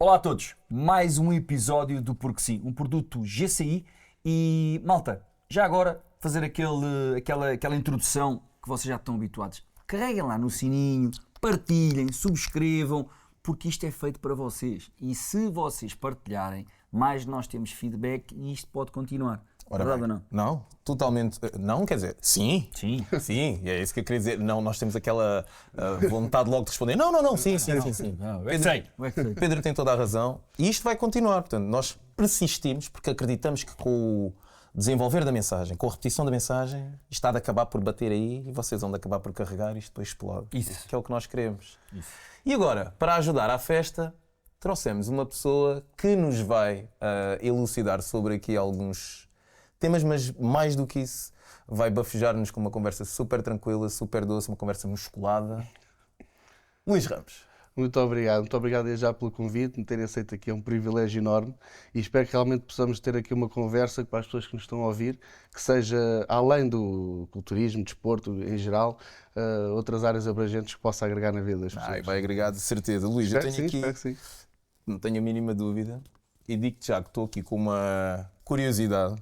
Olá a todos, mais um episódio do Porque Sim, um produto GCI e, malta, já agora fazer aquela introdução que vocês já estão habituados. Carreguem lá no sininho, partilhem, subscrevam, porque isto é feito para vocês. E se vocês partilharem, mais nós temos feedback e isto pode continuar. Ora Verdade bem, ou não? não, totalmente. Não, quer dizer, sim. Sim. Sim, é isso que eu queria dizer. Não, nós temos aquela vontade logo de responder. Não, sim. Não, eu é que sei. Pedro tem toda a razão e isto vai continuar. Portanto, nós persistimos porque acreditamos que com o desenvolver da mensagem, com a repetição da mensagem, isto há de acabar por bater aí e vocês vão de acabar por carregar isto depois explode. Isso. Que é o que nós queremos. Isso. E agora, para ajudar à festa, trouxemos uma pessoa que nos vai elucidar sobre aqui alguns temas, mas mais do que isso, vai bafejar-nos com uma conversa super tranquila, super doce, uma conversa musculada. Luís Ramos. Muito obrigado desde já pelo convite, me terem aceito aqui, é um privilégio enorme e espero que realmente possamos ter aqui uma conversa para as pessoas que nos estão a ouvir, que seja além do culturismo, desporto em geral, outras áreas abrangentes que possa agregar na vida das pessoas. Vai agregar de certeza. Luís, eu tenho Espero aqui, que sim. não tenho a mínima dúvida, e digo-te já que estou aqui com uma curiosidade.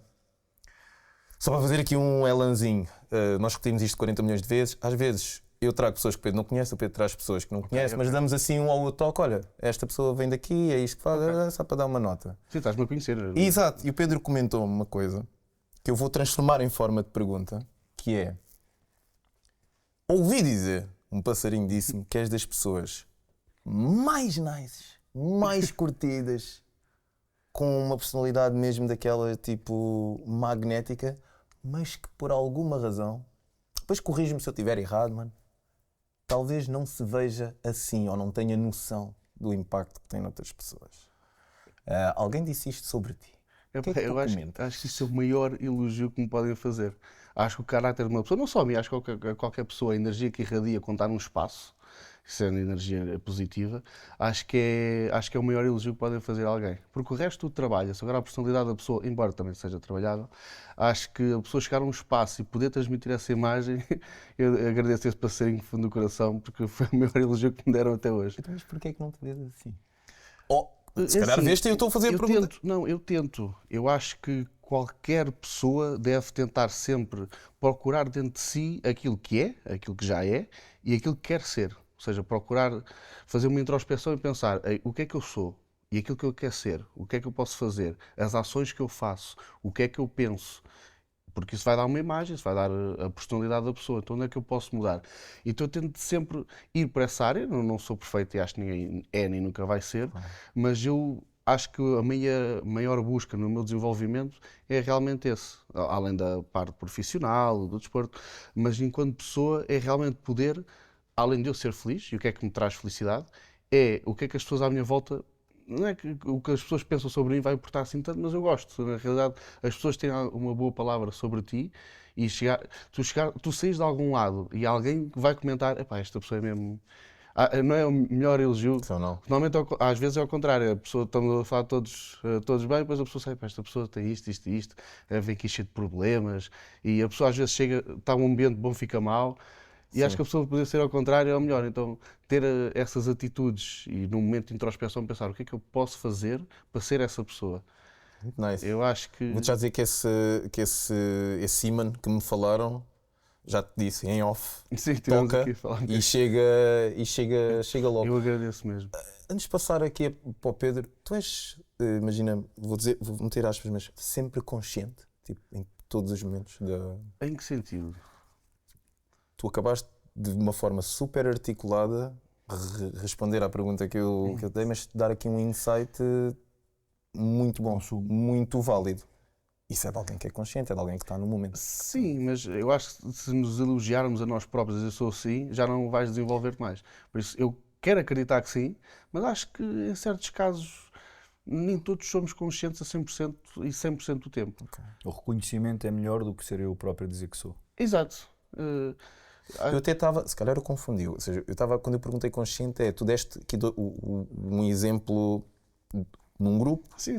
Só para fazer aqui um elanzinho, nós repetimos isto 40 milhões de vezes, às vezes eu trago pessoas que o Pedro não conhece, o Pedro traz pessoas que não conhece, mas damos assim um ao outro toque, olha, esta pessoa vem daqui, é isto que faz, só para dar uma nota. Sim, estás-me a conhecer. Exato, e o Pedro comentou-me uma coisa que eu vou transformar em forma de pergunta, que é: ouvi dizer, um passarinho disse-me que és das pessoas mais nices, mais curtidas, com uma personalidade mesmo daquela tipo magnética, mas que por alguma razão, depois corrige-me se eu estiver errado, mano, talvez não se veja assim ou não tenha noção do impacto que tem noutras pessoas. Alguém disse isto sobre ti. O que é que tu Eu comentas? acho que isso é o maior elogio que me podem fazer. Acho que o caráter de uma pessoa, não só a mim, acho que qualquer pessoa, a energia que irradia quando está num espaço, sendo energia positiva, acho que é o maior elogio que podem fazer a alguém. Porque o resto tudo trabalha-se. Agora a personalidade da pessoa, embora também seja trabalhável, acho que a pessoa chegar a um espaço e poder transmitir essa imagem, eu agradeço esse passarinho fundo do coração, porque foi o maior elogio que me deram até hoje. Então, mas porquê é que não te vês assim? Se É calhar assim, veste e eu estou a fazer a pergunta. Eu tento. Eu acho que qualquer pessoa deve tentar sempre procurar dentro de si aquilo que é, aquilo que já é e aquilo que quer ser. Ou seja, procurar fazer uma introspeção e pensar: "Ei, o que é que eu sou e aquilo que eu quero ser, o que é que eu posso fazer, as ações que eu faço, o que é que eu penso." Porque isso vai dar uma imagem, isso vai dar a personalidade da pessoa. Então onde é que eu posso mudar? Então eu tento sempre ir por essa área. Não sou perfeito e acho que ninguém é nem nunca vai ser, mas eu acho que a minha maior busca no meu desenvolvimento é realmente esse. Além da parte profissional, do desporto, mas enquanto pessoa é realmente poder, além de eu ser feliz, e o que é que me traz felicidade, é o que é que as pessoas à minha volta. Não é que o que as pessoas pensam sobre mim vai importar assim tanto, mas eu gosto. Na realidade, as pessoas têm uma boa palavra sobre ti e tu saís de algum lado e alguém vai comentar: "Epá, esta pessoa é mesmo." Não é o melhor elogio. Então não. Normalmente, às vezes é ao contrário. A pessoa, estamos a falar todos bem, depois a pessoa sai: "Pá, esta pessoa tem isto, vem aqui cheio de problemas." E a pessoa às vezes chega, está um ambiente bom, fica mal. E acho que a pessoa poder ser ao contrário é o melhor. Então, ter essas atitudes e num momento de introspeção pensar: o que é que eu posso fazer para ser essa pessoa? Nice. Eu acho que... Vou-te já dizer que esse imã que me falaram, já te disse, em off, Sim, tivemos toca aqui a falar. e chega logo. Eu agradeço mesmo. Antes de passar aqui para o Pedro, tu és, imagina, vou meter aspas, mas sempre consciente, tipo, em todos os momentos Em que sentido? Tu acabaste de uma forma super articulada responder à pergunta que eu dei, mas dar aqui um insight muito bom, muito válido. Isso é de alguém que é consciente, é de alguém que está no momento. Sim, mas eu acho que se nos elogiarmos a nós próprios, eu sou assim, já não vais desenvolver mais. Por isso, eu quero acreditar que sim, mas acho que em certos casos nem todos somos conscientes a 100% e 100% do tempo. Okay. O reconhecimento é melhor do que ser eu próprio a dizer que sou. Exato. Eu até estava, se calhar eu confundi, ou seja, quando eu perguntei consciente, tu deste aqui um exemplo num grupo. Sim.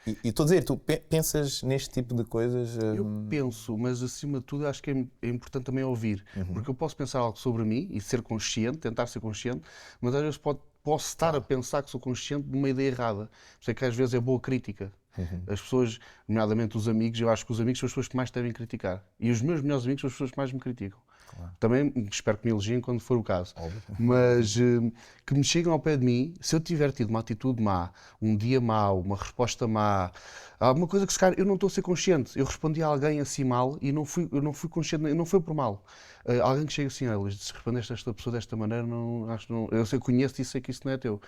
E estou a dizer, tu pensas neste tipo de coisas? Eu penso, mas acima de tudo acho que é importante também ouvir. Porque eu posso pensar algo sobre mim e ser consciente, tentar ser consciente, mas às vezes posso estar a pensar que sou consciente de uma ideia errada. Por isso é que às vezes é boa crítica. As pessoas, nomeadamente os amigos, eu acho que os amigos são as pessoas que mais devem criticar. E os meus melhores amigos são as pessoas que mais me criticam. Também espero que me elogiem quando for o caso. Mas que me chegam ao pé de mim, se eu tiver tido uma atitude má, um dia mau, uma resposta má, alguma coisa que se calhar eu não estou a ser consciente. Eu respondi a alguém assim mal e eu não fui consciente, não foi por mal. Alguém que chega assim, olha, se respondeste a esta pessoa desta maneira, não, acho que não, eu sei, conheço-te e sei que isso não é teu.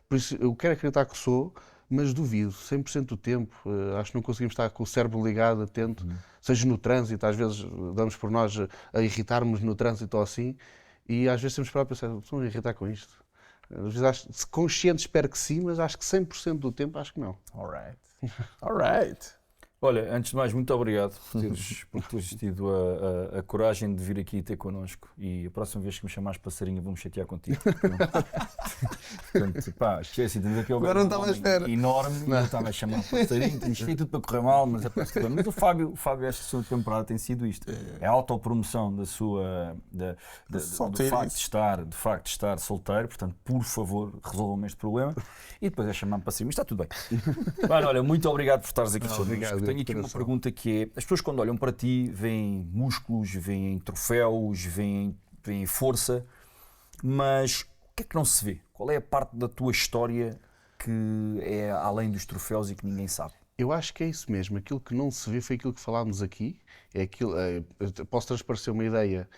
Por isso, eu quero acreditar que sou, mas duvido, 100% do tempo. Acho que não conseguimos estar com o cérebro ligado, atento, seja no trânsito, às vezes damos por nós a irritarmos no trânsito ou assim, e às vezes temos para pensar, estou a irritar com isto. Às vezes, se consciente, espero que sim, mas acho que 100% do tempo, acho que não. Alright. Alright. Olha, antes de mais, muito obrigado por teres tido a coragem de vir aqui ter connosco. E a próxima vez que me chamares passarinho, vou-me chatear contigo. Portanto, pá, esquece, temos aqui Agora não estava à espera. Enorme, não estava a chamar passarinho, isto tem tudo para correr mal, mas é para correr bem. Mas o Fábio, esta sua temporada tem sido isto. É a autopromoção da sua. Do facto de estar solteiro, portanto, por favor, resolvam-me este problema. E depois é chamar-me passarinho, mas está tudo bem. Mano, olha, muito obrigado por estares aqui connosco. Tenho aqui uma pergunta que é: as pessoas quando olham para ti veem músculos, veem troféus, veem força, mas o que é que não se vê? Qual é a parte da tua história que é além dos troféus e que ninguém sabe? Eu acho que é isso mesmo. Aquilo que não se vê foi aquilo que falámos aqui. É aquilo, posso transparecer uma ideia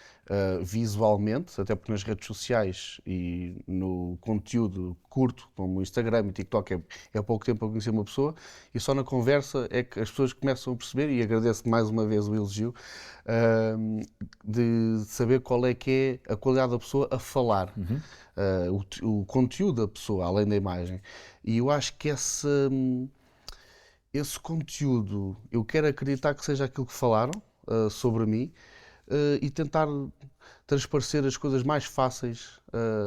visualmente, até porque nas redes sociais e no conteúdo curto, como o Instagram e TikTok, é pouco tempo para conhecer uma pessoa, e só na conversa é que as pessoas começam a perceber, e agradeço mais uma vez o elogio, de saber qual é que é a qualidade da pessoa a falar. O conteúdo da pessoa, além da imagem. E eu acho que esse conteúdo, eu quero acreditar que seja aquilo que falaram sobre mim e tentar transparecer as coisas mais fáceis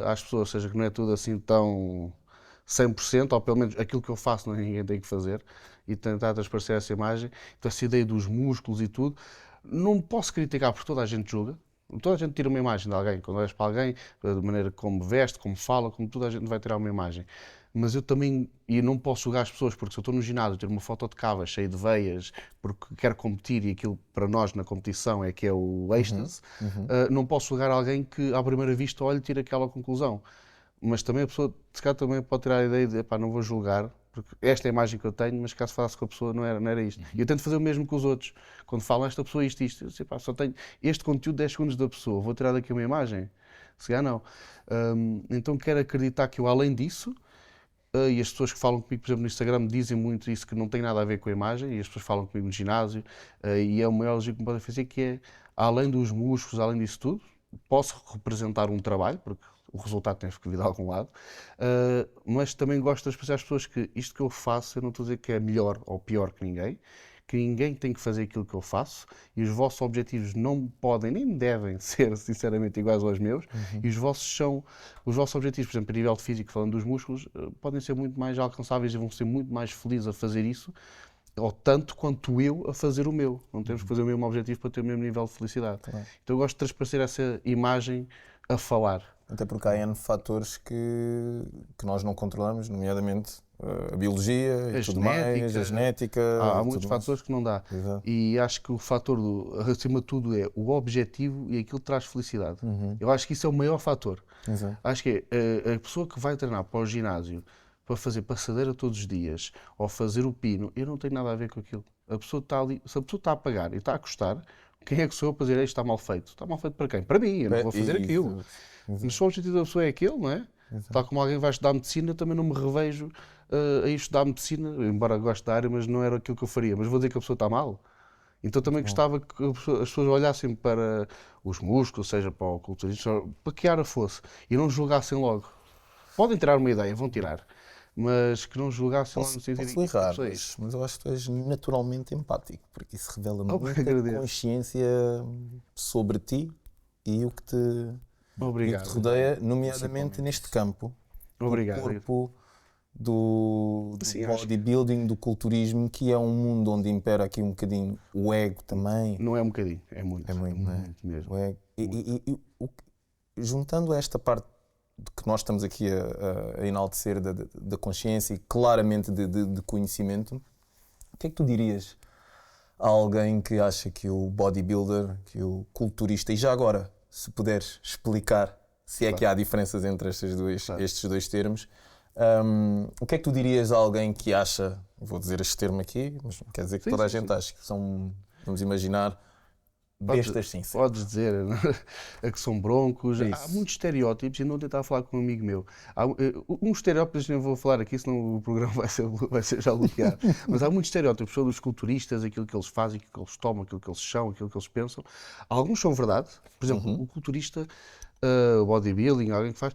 às pessoas, ou seja, que não é tudo assim tão 100%, ou pelo menos aquilo que eu faço ninguém tem que fazer, e tentar transparecer essa imagem. Então, essa ideia dos músculos e tudo, não posso criticar porque toda a gente julga. Toda a gente tira uma imagem de alguém, quando olhas para alguém, da maneira como veste, como fala, como toda a gente vai tirar uma imagem. Mas eu também, e não posso julgar as pessoas, porque se eu estou no ginásio, ter uma foto de cava cheia de veias, porque quero competir e aquilo para nós na competição é que é o êxtase, não posso julgar alguém que à primeira vista olha e tira aquela conclusão. Mas também a pessoa, se calhar, também pode tirar a ideia de, pá, não vou julgar, porque esta é a imagem que eu tenho, mas caso falasse com a pessoa não era isto. E eu tento fazer o mesmo com os outros. Quando falam esta pessoa isto, eu sei, pá, só tenho este conteúdo 10 segundos da pessoa, vou tirar daqui uma imagem? Se calhar não. Então quero acreditar que eu, além disso, e as pessoas que falam comigo, por exemplo, no Instagram, dizem muito isso, que não tem nada a ver com a imagem, e as pessoas falam comigo no ginásio, e é o maior elogio que me podem fazer, que é, além dos músculos, além disso tudo, posso representar um trabalho, porque o resultado tem que vir de algum lado, mas também gosto de expressar às pessoas que isto que eu faço, eu não estou a dizer que é melhor ou pior que ninguém tem que fazer aquilo que eu faço, e os vossos objetivos não podem nem devem ser, sinceramente, iguais aos meus, e os vossos objetivos, por exemplo, a nível físico, falando dos músculos, podem ser muito mais alcançáveis e vão ser muito mais felizes a fazer isso, ou tanto quanto eu a fazer o meu. Não temos que fazer o mesmo objetivo para ter o mesmo nível de felicidade. Claro. Então eu gosto de transparecer essa imagem a falar. Até porque há N fatores que nós não controlamos, nomeadamente a biologia e tudo mais, a genética. Há muitos fatores que não dá. Exato. E acho que o fator, acima de tudo, é o objetivo e aquilo que traz felicidade. Eu acho que isso é o maior fator. Exato. Acho que é a pessoa que vai treinar para o ginásio para fazer passadeira todos os dias ou fazer o pino, eu não tenho nada a ver com aquilo. A pessoa está ali, se a pessoa está a pagar e está a custar, quem é que sou eu para dizer isto está mal feito? Está mal feito para quem? Para mim, eu não vou fazer aquilo. Mas se o objetivo da pessoa é aquele, não é? Exato. Tal como alguém vai estudar medicina, também não me revejo a ir estudar medicina, embora goste da área, mas não era aquilo que eu faria. Mas vou dizer que a pessoa está mal. Então também gostava que as pessoas olhassem para os músculos, seja para o culturismo, para que área fosse, e não julgassem logo. Podem tirar uma ideia, vão tirar, mas que não julgassem logo no sentido de errar, mas eu acho que tu és naturalmente empático, porque isso revela muita consciência sobre ti e o que te rodeia, nomeadamente neste campo. Obrigado. Do corpo, do bodybuilding, do culturismo, que é um mundo onde impera aqui um bocadinho o ego também. Não é um bocadinho, é muito. É muito, muito mesmo. O ego. E juntando esta parte que nós estamos aqui a enaltecer da consciência e claramente de conhecimento, o que é que tu dirias a alguém que acha que o bodybuilder, que o culturista, e já agora, se puderes explicar se é que há diferenças entre estes dois termos, o que é que tu dirias a alguém que acha, vou dizer este termo aqui, mas não quer dizer que toda a gente acha que são, vamos imaginar, bestas sim. Podes dizer que são broncos. Isso. Há muitos estereótipos, e não tentar falar com um amigo meu. Há uns estereótipos, não vou falar aqui, senão o programa vai ser já bloqueado. Mas há muitos estereótipos sobre os culturistas, aquilo que eles fazem, aquilo que eles tomam, aquilo que eles são, aquilo que eles pensam. Alguns são verdade. Por exemplo, o culturista, o bodybuilding, alguém que faz,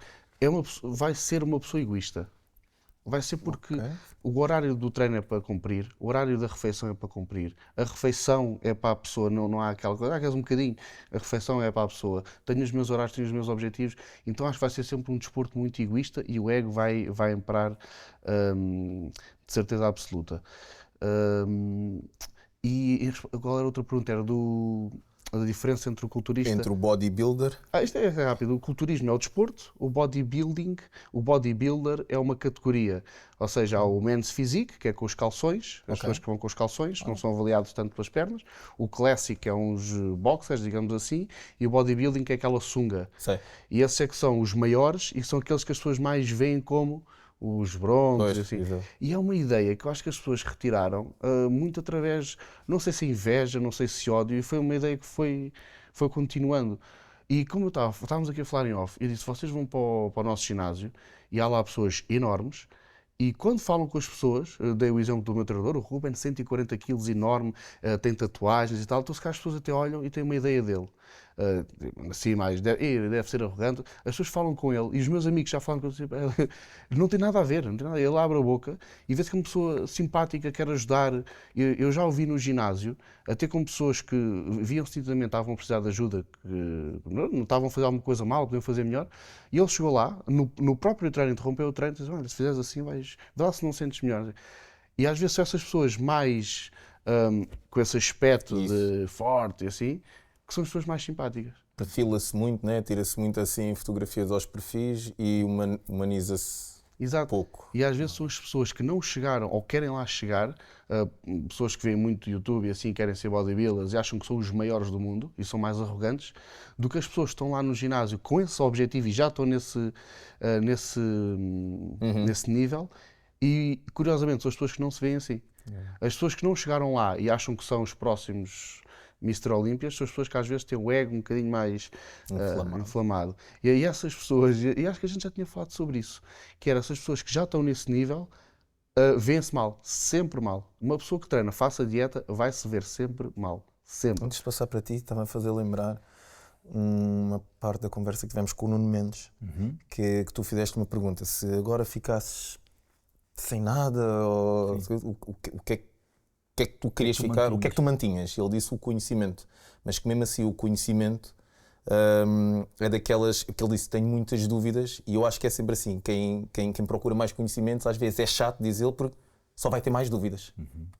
vai ser uma pessoa egoísta. Vai ser porque o horário do treino é para cumprir, o horário da refeição é para cumprir, a refeição é para a pessoa, não há aquela coisa, queres um bocadinho, a refeição é para a pessoa, tenho os meus horários, tenho os meus objetivos, então acho que vai ser sempre um desporto muito egoísta e o ego vai imperar de certeza absoluta. E qual era a outra pergunta? Era a diferença entre o culturista... Entre o bodybuilder... Isto é rápido. O culturismo é o desporto, o bodybuilder é uma categoria. Ou seja, há o men's physique, que é com os calções, as pessoas que vão com os calções, não são avaliados tanto pelas pernas. O classic é uns boxers, digamos assim, e o bodybuilding que é aquela sunga. Sei. E esses é que são os maiores e são aqueles que as pessoas mais veem como os broncos, assim. Exato. E é uma ideia que eu acho que as pessoas retiraram muito através, não sei se inveja, não sei se ódio, e foi uma ideia que foi continuando. E como estávamos aqui a falar em off, eu disse, vocês vão para o nosso ginásio e há lá pessoas enormes, e quando falam com as pessoas, dei o exemplo do meu treinador, o Ruben, 140 quilos, enorme, tem tatuagens e tal, então se calhar as pessoas até olham e têm uma ideia dele. Assim, mais, deve ser arrogante. As pessoas falam com ele e os meus amigos já falam com ele, tipo, não tem nada a ver, não tem nada. Ele abre a boca e vê-se que é uma pessoa simpática, quer ajudar. Eu já o vi no ginásio, até com pessoas que viam-se nitidamente, estavam a precisar de ajuda, que não estavam a fazer alguma coisa mal, podiam fazer melhor, e ele chegou lá, no próprio treino, interrompeu o treino e disse, olha, se fizeres assim, vê lá se não sentes melhor. E às vezes são essas pessoas mais com esse aspecto de forte e assim, que são as pessoas mais simpáticas. Perfila-se muito, né? Tira-se muito assim fotografias aos perfis e humaniza-se pouco. E às vezes são as pessoas que não chegaram ou querem lá chegar, pessoas que veem muito YouTube e assim querem ser bodybuilders e acham que são os maiores do mundo e são mais arrogantes, do que as pessoas que estão lá no ginásio com esse objetivo e já estão nesse nível. E curiosamente são as pessoas que não se veem assim. As pessoas que não chegaram lá e acham que são os próximos Mr. Olímpias são as pessoas que às vezes têm o ego um bocadinho mais inflamado. E aí essas pessoas, e acho que a gente já tinha falado sobre isso, que era essas pessoas que já estão nesse nível, vêem-se mal, sempre mal. Uma pessoa que treina, faça dieta, vai se ver sempre mal. Sempre. Antes de passar para ti, estava a fazer lembrar uma parte da conversa que tivemos com o Nuno Mendes, que tu fizeste uma pergunta, se agora ficasses sem nada, ou, o que é que tu querias ficar, o que é que tu mantinhas? Ele disse o conhecimento, mas que mesmo assim o conhecimento é daquelas que ele disse, tenho muitas dúvidas, e eu acho que é sempre assim, quem procura mais conhecimentos às vezes é chato, diz ele, porque só vai ter mais dúvidas.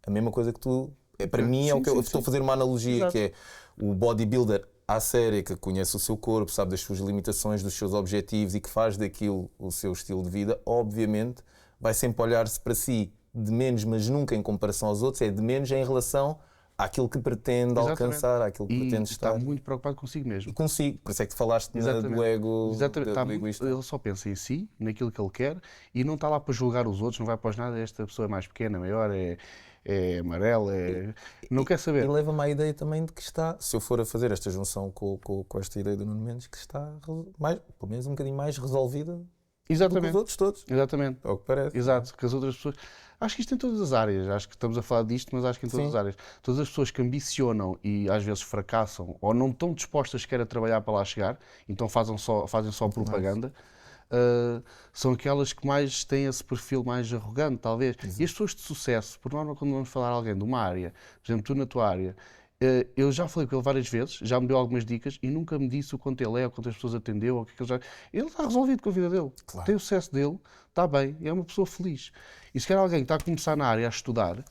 A mesma coisa que tu, para mim é o que eu estou a fazer uma analogia. Exato. Que é o bodybuilder à série, que conhece o seu corpo, sabe das suas limitações, dos seus objetivos e que faz daquilo o seu estilo de vida, obviamente vai sempre olhar-se para si de menos, mas nunca em comparação aos outros, é de menos em relação àquilo que pretende alcançar, àquilo que pretende estar. Está muito preocupado consigo mesmo. E consigo, por isso é que tu falaste do ego, do egoísta. Ele só pensa em si, naquilo que ele quer, e não está lá para julgar os outros, não vai para os nada, esta pessoa é mais pequena, maior, é amarela, não quer saber. E leva-me à ideia também de que está, se eu for a fazer esta junção com esta ideia do Nuno Mendes, que está mais, pelo menos um bocadinho mais resolvida. Exatamente. Do que os outros todos. Exatamente. É o que parece. Exato, que as outras pessoas... Acho que isto em todas as áreas, acho que estamos a falar disto, mas acho que em todas as áreas. Todas as pessoas que ambicionam e às vezes fracassam ou não estão dispostas sequer a trabalhar para lá chegar, então fazem só propaganda, são aquelas que mais têm esse perfil mais arrogante, talvez. Exato. E as pessoas de sucesso, por norma, quando vamos falar a alguém de uma área, por exemplo, tu na tua área, eu já falei com ele várias vezes, já me deu algumas dicas e nunca me disse o quanto ele é, ou quantas pessoas atendeu, ou o que é que ele já... Ele está resolvido com a vida dele, claro. Tem o sucesso dele, está bem, é uma pessoa feliz. E se quer alguém que está a começar na área a estudar,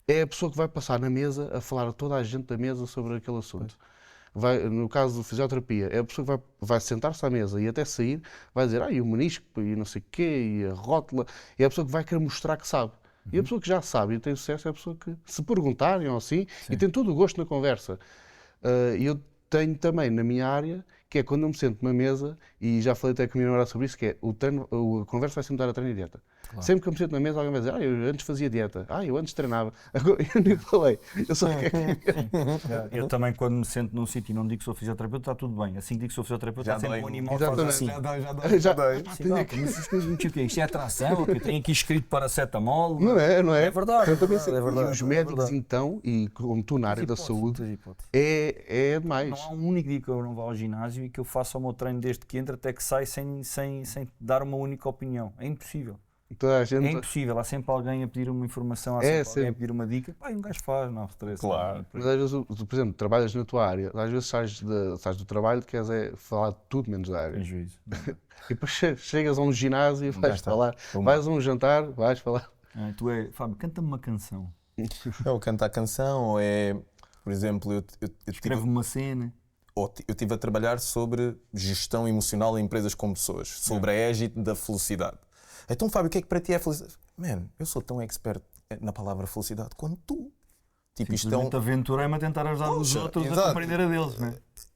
é a pessoa que vai passar na mesa a falar a toda a gente da mesa sobre aquele assunto. no caso da fisioterapia, é a pessoa que vai sentar-se à mesa e até sair vai dizer, e o menisco, e não sei o quê, e a rótula, é a pessoa que vai querer mostrar que sabe. E a pessoa que já sabe e tem sucesso é a pessoa que, se perguntarem ou assim, e tem todo o gosto na conversa. E eu tenho também na minha área, que é quando eu me sento numa mesa, e já falei até com a minha namorada sobre isso, que é a conversa vai sempre dar a treino e dieta. Claro. Sempre que eu me sento na mesa, alguém vai dizer, eu antes fazia dieta, eu antes treinava. Agora, eu nem falei, eu só quero que... Eu também, quando me sento num sítio e não digo que sou fisioterapeuta, está tudo bem. Assim que digo que sou fisioterapeuta, está sempre um animal que faz assim. Já dói. Isto é atração, eu tenho aqui escrito paracetamol. Não é? É verdade. Eu também sei. É verdade. E os médicos, então, e como tu na área da saúde, é demais. Não há um único dia que eu não vá ao ginásio e que eu faça o meu treino desde que entro até que saio sem dar uma única opinião. É impossível. É impossível, há sempre alguém a pedir uma informação, há sempre alguém a pedir uma dica. Um gajo faz, não stress. Claro. Mas às vezes, por exemplo, trabalhas na tua área, às vezes sais do trabalho e queres falar de tudo menos da área. Tem juízo. E depois chegas a um ginásio e vais falar, vais a um jantar, vais falar. Fábio, canta-me uma canção. Ou cantar canção, ou por exemplo, eu escreve uma cena. Eu estive a trabalhar sobre gestão emocional em empresas com pessoas, sobre a égide da felicidade. Então, Fábio, o que é que para ti é felicidade? Eu sou tão expert na palavra felicidade quanto tu. Tipo, simplesmente aventurei-me a tentar ajudar os outros a compreender a deles, não é?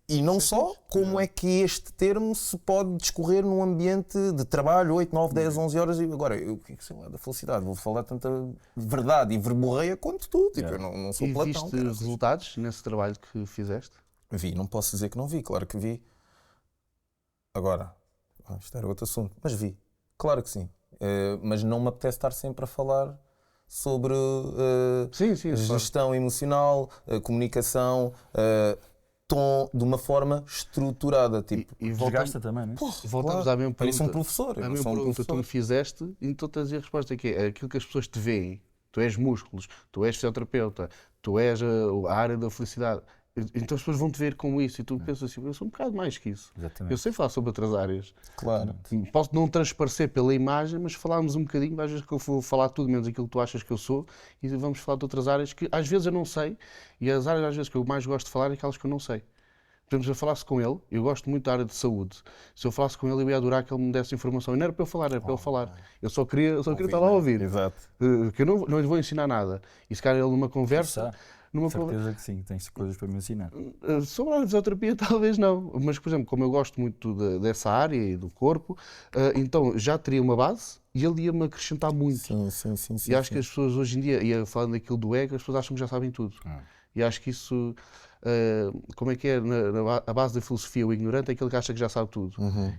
E não só, como é que este termo se pode discorrer num ambiente de trabalho, 8, 9, 10, 11 horas, e agora, o que é que sei lá da felicidade? Vou falar tanta verdade e verborreia quanto tu, eu não sou Platão. E viste resultados nesse trabalho que fizeste? Vi, não posso dizer que não vi, claro que vi. Agora, isto era outro assunto, mas vi, claro que sim. Mas não me apetece estar sempre a falar sobre gestão emocional, comunicação, tom de uma forma estruturada. Tipo, e desgasta também, não é? Voltamos à mesma pergunta. Eu sou um professor. A mesma pergunta que tu me fizeste, então tens a resposta que é aquilo que as pessoas te veem. Tu és músculos, tu és fisioterapeuta, tu és a área da felicidade. Então as pessoas vão te ver como isso e tu pensas assim, eu sou um bocado mais que isso. Exatamente. Eu sei falar sobre outras áreas. Claro. Posso não transparecer pela imagem, mas falarmos um bocadinho, às vezes que eu vou falar tudo menos aquilo que tu achas que eu sou, e vamos falar de outras áreas que às vezes eu não sei, e as áreas às vezes que eu mais gosto de falar é aquelas que eu não sei. Por exemplo, se eu falasse com ele, eu gosto muito da área de saúde, se eu falasse com ele eu ia adorar que ele me desse informação, e não era para eu falar, era para ele falar. Eu só queria estar lá a ouvir. Exato. Que eu não lhe vou ensinar nada. E se calhar ele numa conversa... certeza que sim, tens coisas para me ensinar. Sobre a fisioterapia talvez não, mas por exemplo, como eu gosto muito dessa área e do corpo, então já teria uma base e ele ia-me acrescentar muito. Sim. E acho que as pessoas hoje em dia, e falando daquilo do ego, as pessoas acham que já sabem tudo. E acho que isso, como é que é, a base da filosofia, o ignorante é aquele que acha que já sabe tudo.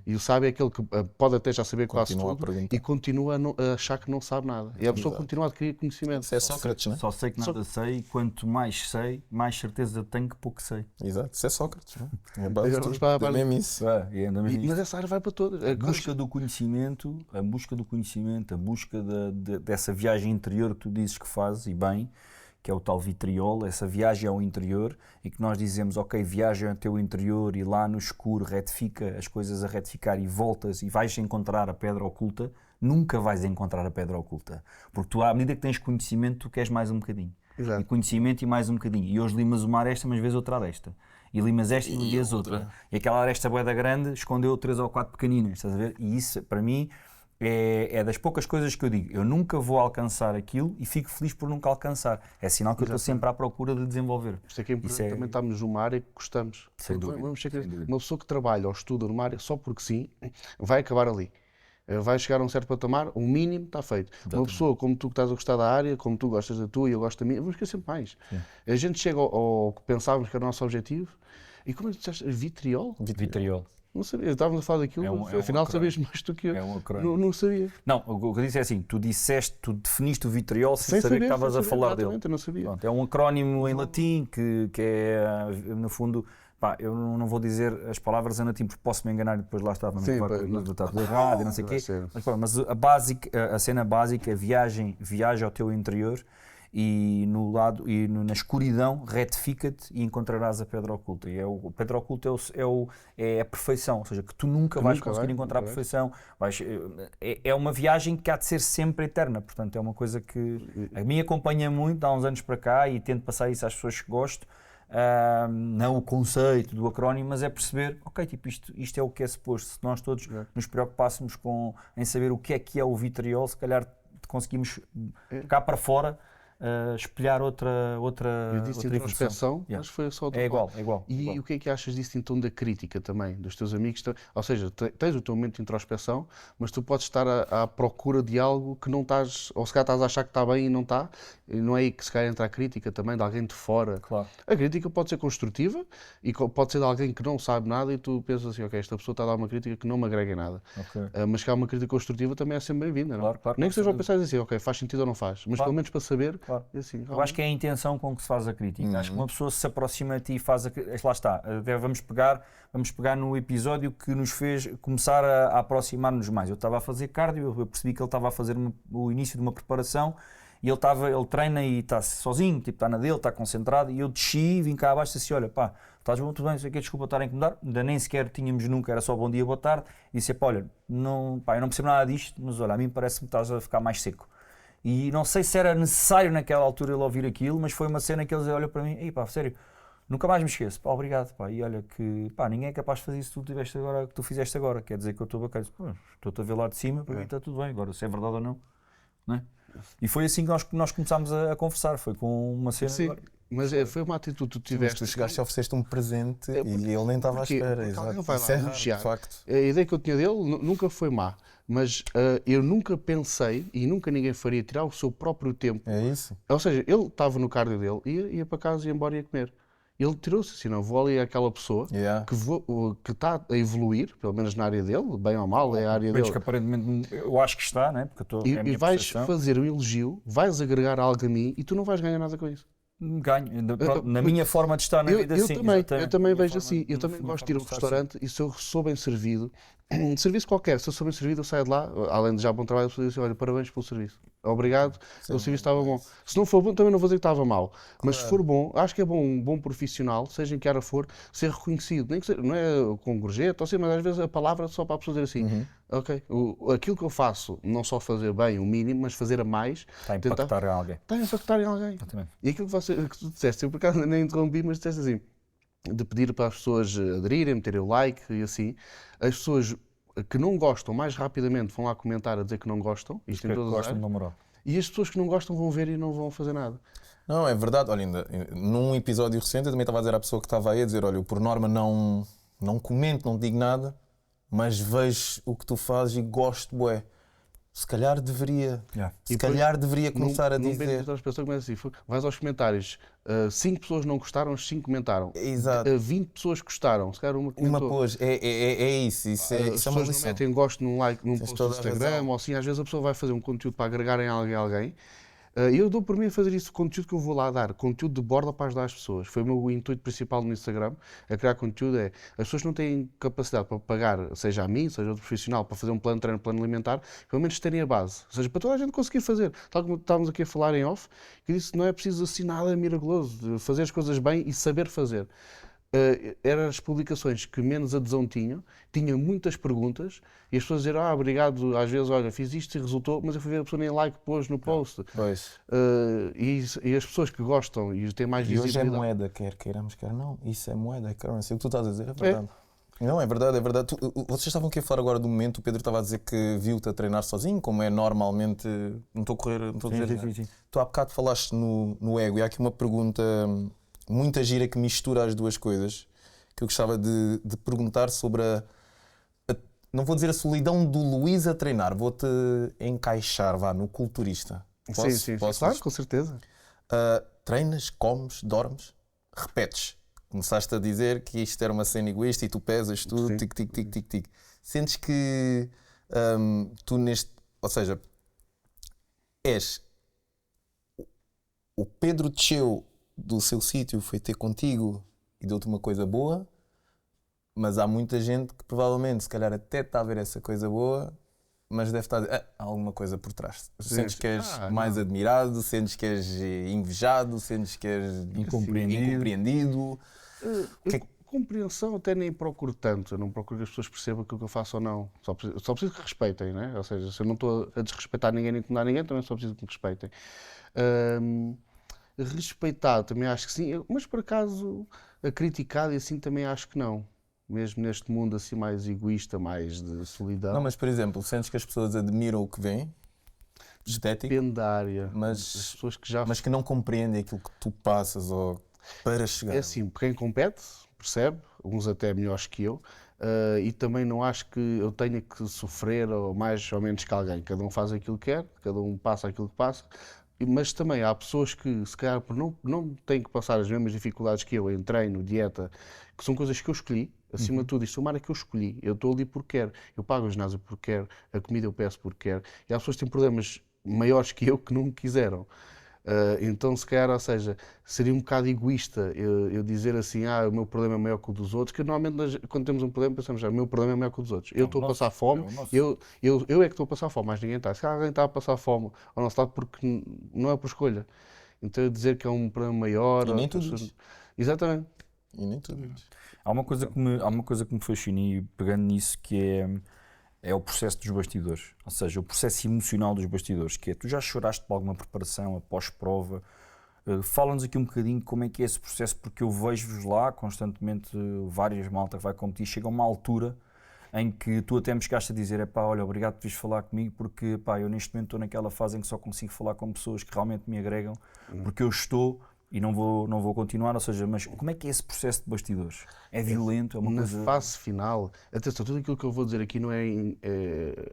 E o sábio é aquele que pode até já saber quase tudo e continua a achar que não sabe nada. E a pessoa continua a adquirir conhecimento. Isso é Sócrates, não é? Só sei que nada sei e quanto mais sei, mais certeza tenho que pouco sei. Exato, isso é Sócrates. Não é? É mesmo isso. Mas essa área vai para todas. A busca do conhecimento, a busca dessa viagem interior que tu dizes que fazes, e bem, que é o tal vitriol, essa viagem ao interior, e que nós dizemos, ok, viaja ao teu interior e lá no escuro retifica as coisas a retificar e voltas e vais encontrar a pedra oculta. Nunca vais encontrar a pedra oculta, porque tu, à medida que tens conhecimento, tu queres mais um bocadinho. Exato. E conhecimento e mais um bocadinho. E hoje limas uma aresta, mas vês outra aresta. E limas esta e vês outra. E aquela aresta bué da grande escondeu 3 ou 4 pequeninas, estás a ver? E isso, para mim, é das poucas coisas que eu digo. Eu nunca vou alcançar aquilo e fico feliz por nunca alcançar. É sinal que eu estou sempre à procura de desenvolver. Isto é que é importante, também estamos numa área que gostamos. Sem dúvida. Uma pessoa que trabalha ou estuda numa área só porque sim, vai acabar ali. Vai chegar a um certo patamar, o mínimo está feito. Exatamente. Uma pessoa como tu que estás a gostar da área, como tu gostas da tua e eu gosto da minha, vamos querer sempre mais. Sim. A gente chega ao que pensávamos que era o nosso objetivo e como é que tu disseste? Vitriol? Vitriol. Não sabia, estávamos a falar daquilo, afinal sabias mais do que eu. Não sabia. Não, o que eu disse é assim, tu definiste o vitriol sem saber que estavas a falar dele. Eu não sabia. Pronto, é um acrónimo em latim que é, no fundo, eu não vou dizer as palavras em latim porque posso me enganar e depois lá está, está tudo errado e não sei o quê. Mas a cena básica é viaja ao teu interior e na escuridão retifica-te e encontrarás a pedra oculta. E a pedra oculta é a perfeição, ou seja, que tu nunca vais conseguir encontrar a perfeição. É uma viagem que há de ser sempre eterna, portanto é uma coisa que a mim acompanha muito há uns anos para cá e tento passar isso às pessoas que gosto. não o conceito do acrónimo, mas é perceber, ok, tipo, isto é o que é suposto. Se nós todos nos preocupássemos em saber o que é o vitriol, se calhar conseguimos cá para fora espelhar outra Eu disse evolução. introspeção, Yeah. mas foi só do É igual, lado. é igual. E igual. o que é que achas disso então da crítica também, dos teus amigos? Ou seja, tens o teu momento de introspeção, mas tu podes estar à procura de algo que não estás, ou se calhar estás a achar que está bem e não está, e não é aí que se calhar entra a crítica também, de alguém de fora. Claro. A crítica pode ser construtiva e pode ser de alguém que não sabe nada e tu pensas assim, ok, esta pessoa está a dar uma crítica que não me agrega em nada. Ok. Mas que há uma crítica construtiva também é sempre bem-vinda, não? Claro, claro, Nem com que seja a certeza. pensar assim, ok, faz sentido ou não faz, mas Claro. pelo menos para saber, Claro. é assim, Eu acho que é a intenção com que se faz a crítica. Acho que uma pessoa se aproxima de ti e faz a crítica. Lá está. Vamos pegar no episódio que nos fez começar a aproximar-nos mais. Eu estava a fazer cardio, eu percebi que ele estava a fazer o início de uma preparação e ele treina e está sozinho, tipo, está na dele, está concentrado, e eu desci, vim cá abaixo e disse, olha, pá, estás bom, tudo bem, não sei o quê, desculpa estar a incomodar, ainda nem sequer tínhamos nunca, era só bom dia, boa tarde, e disse, pá, olha, não, pá, eu não percebo nada disto, mas olha, a mim parece-me que estás a ficar mais seco. E não sei se era necessário naquela altura ele ouvir aquilo, mas foi uma cena que eles olham para mim, ei pá, sério, nunca mais me esqueço, pá, obrigado, pá, e olha que, pá, ninguém é capaz de fazer isso que tu fizeste agora, quer dizer que eu estou bacana, estou-te a ver lá de cima, para mim está tudo bem, agora se é verdade ou não, não é? E foi assim que nós começámos a conversar, foi com uma cena. Sim, mas foi uma atitude que tu Mas tiveste. tu chegaste e ofereceste um presente É, porque- e ele nem estava à porque- espera. porque Exato. alguém vai Isso lá é raro, elogiar. de facto. A ideia que eu tinha dele nunca foi má, mas eu nunca pensei e nunca ninguém faria tirar o seu próprio tempo. É isso. Ou seja, ele estava no cardio dele, ia para casa e ia embora e ia comer. Ele tirou-se assim, não, vou ali àquela pessoa Yeah. que está a evoluir, pelo menos na área dele, bem ou mal, é a área Menos dele. que aparentemente eu acho que está, né? Porque é a E minha vais percepção. fazer um elogio, vais agregar algo a mim e tu não vais ganhar nada com isso. Ganho. Pronto, na minha forma de estar na vida, sim. Eu exatamente. também Minha vejo forma- assim. Eu também minha gosto de ir a um forma estar, sim. restaurante e se eu sou bem servido, um serviço qualquer, se eu sou bem servido, eu saio de lá, além de já bom trabalho, eu digo assim, olha, parabéns pelo serviço. Obrigado, o serviço estava bom. Se não for bom, também não vou dizer que estava mal. Mas se for bom, acho que é bom um bom profissional, seja em que área for, ser reconhecido. Nem que seja, não é com gorjeta, ou assim, mas às vezes a palavra só para a pessoa dizer assim, ok, aquilo que eu faço, não só fazer bem, o mínimo, mas fazer a mais, Está a impactar em alguém. está a impactar em alguém. Exatamente. E aquilo que tu disseste, eu por acaso nem interrompi, mas disseste assim, de pedir para as pessoas aderirem, meterem o like e assim, as pessoas que não gostam mais rapidamente vão lá comentar a dizer que não gostam, isto em Que todas as gostam áreas, da moral. e as pessoas que não gostam vão ver e não vão fazer nada. Não, é verdade. Olha, ainda num episódio recente eu também estava a dizer à pessoa que estava aí a dizer, olha, eu por norma não comento, não digo nada, mas vejo o que tu fazes e gosto, bué. Se calhar deveria. Yeah. Se E depois, calhar deveria começar a Num momento dizer. que as pessoas começam assim, vais aos comentários, 5 pessoas não gostaram, as 5 comentaram. Exato. 20 pessoas gostaram, se calhar uma Uma comentou. pôs. É isso. Isso é As uma pessoas não lição. metem gosto num like, num Tens post do toda a Instagram, razão. ou assim, às vezes a pessoa vai fazer um conteúdo para agregar em alguém. Eu dou por mim a fazer isso, conteúdo que eu vou lá dar, conteúdo de borda para ajudar as pessoas. Foi o meu intuito principal no Instagram, a criar conteúdo as pessoas não têm capacidade para pagar, seja a mim, seja outro profissional, para fazer um plano de treino, plano alimentar, pelo menos terem a base. Ou seja, para toda a gente conseguir fazer. Tal como estávamos aqui a falar em off, que disse que não é preciso assim nada miraculoso, fazer as coisas bem e saber fazer. Eram as publicações que menos adesão tinham muitas perguntas e as pessoas diziam, obrigado, às vezes, olha, fiz isto e resultou, mas eu fui ver a pessoa nem like pôs no post. Pois. E as pessoas que gostam e têm mais E hoje é visibilidade. moeda, quer queiramos, quer não. Isso é moeda, é currency. O que tu estás a dizer é verdade. Não, é verdade, é verdade. Vocês estavam aqui a falar agora do momento, o Pedro estava a dizer que viu-te a treinar sozinho, como é normalmente. Não estou a correr, não estou a dizer. Sim. Tu há bocado falaste no ego e há aqui uma pergunta muita gira que mistura as duas coisas que eu gostava de perguntar sobre não vou dizer a solidão do Luís a treinar, vou-te encaixar, vá, no culturista. Sim, Posso? claro, com certeza. Treinas, comes, dormes, repetes. Começaste a dizer que isto era uma cena egoísta e tu pesas tudo, Sim. tic, tic, tic, tic, tic. Sentes que tu ou seja, és o Pedro desceu do seu sítio, foi ter contigo e deu-te uma coisa boa, mas há muita gente que provavelmente, se calhar até está a ver essa coisa boa, mas deve estar a dizer, há alguma coisa por trás. Sentes que és mais admirado, sentes que és invejado, sentes que és incompreendido. Compreensão até nem procuro tanto, eu não procuro que as pessoas percebam aquilo que eu faço ou não. Só preciso que respeitem, né? Ou seja, se eu não estou a desrespeitar ninguém nem incomodar ninguém, também só preciso que me respeitem. Respeitado também acho que sim, mas por acaso a criticado e assim também acho que não. Mesmo neste mundo assim mais egoísta, mais de solidão. Não, mas por exemplo, sentes que as pessoas admiram o que vêm, estético, Depende da área. mas, As pessoas que já mas que não compreendem aquilo que tu passas ou para chegar. é assim, quem compete, percebe, alguns até melhores que eu, e também não acho que eu tenha que sofrer ou mais ou menos que alguém. Cada um faz aquilo que quer, cada um passa aquilo que passa, mas também há pessoas que, se calhar, por não têm que passar as mesmas dificuldades que eu em treino, dieta, que são coisas que eu escolhi. Acima de tudo, isto é uma área que eu escolhi. Eu estou ali porque quero. Eu pago o ginásio porque quero. A comida eu peço porque quero. E há pessoas que têm problemas maiores que eu que não quiseram. Então, se calhar, ou seja, seria um bocado egoísta eu dizer assim, o meu problema é maior que o dos outros, que normalmente quando temos um problema pensamos, o meu problema é maior que o dos outros. Eu estou a passar fome, eu é que estou a passar fome, mais ninguém está. Se calhar alguém está a passar fome ao nosso lado porque não é por escolha. Então, eu dizer que é um problema maior... E nem ou- tu dizes. Exatamente. E nem tu dizes. Há uma coisa que me fascina e pegando nisso que é o processo dos bastidores, ou seja, o processo emocional dos bastidores, que é, tu já choraste por alguma preparação, após prova, fala-nos aqui um bocadinho como é que é esse processo, porque eu vejo-vos lá constantemente, várias malta que vai competir, chega a uma altura em que tu até me chegaste a dizer, olha, obrigado por teres falar comigo, porque eu neste momento estou naquela fase em que só consigo falar com pessoas que realmente me agregam, porque eu estou e não vou continuar, ou seja, mas como é que é esse processo de bastidores? É violento, é uma Na coisa... fase final, atenção, tudo aquilo que eu vou dizer aqui não é,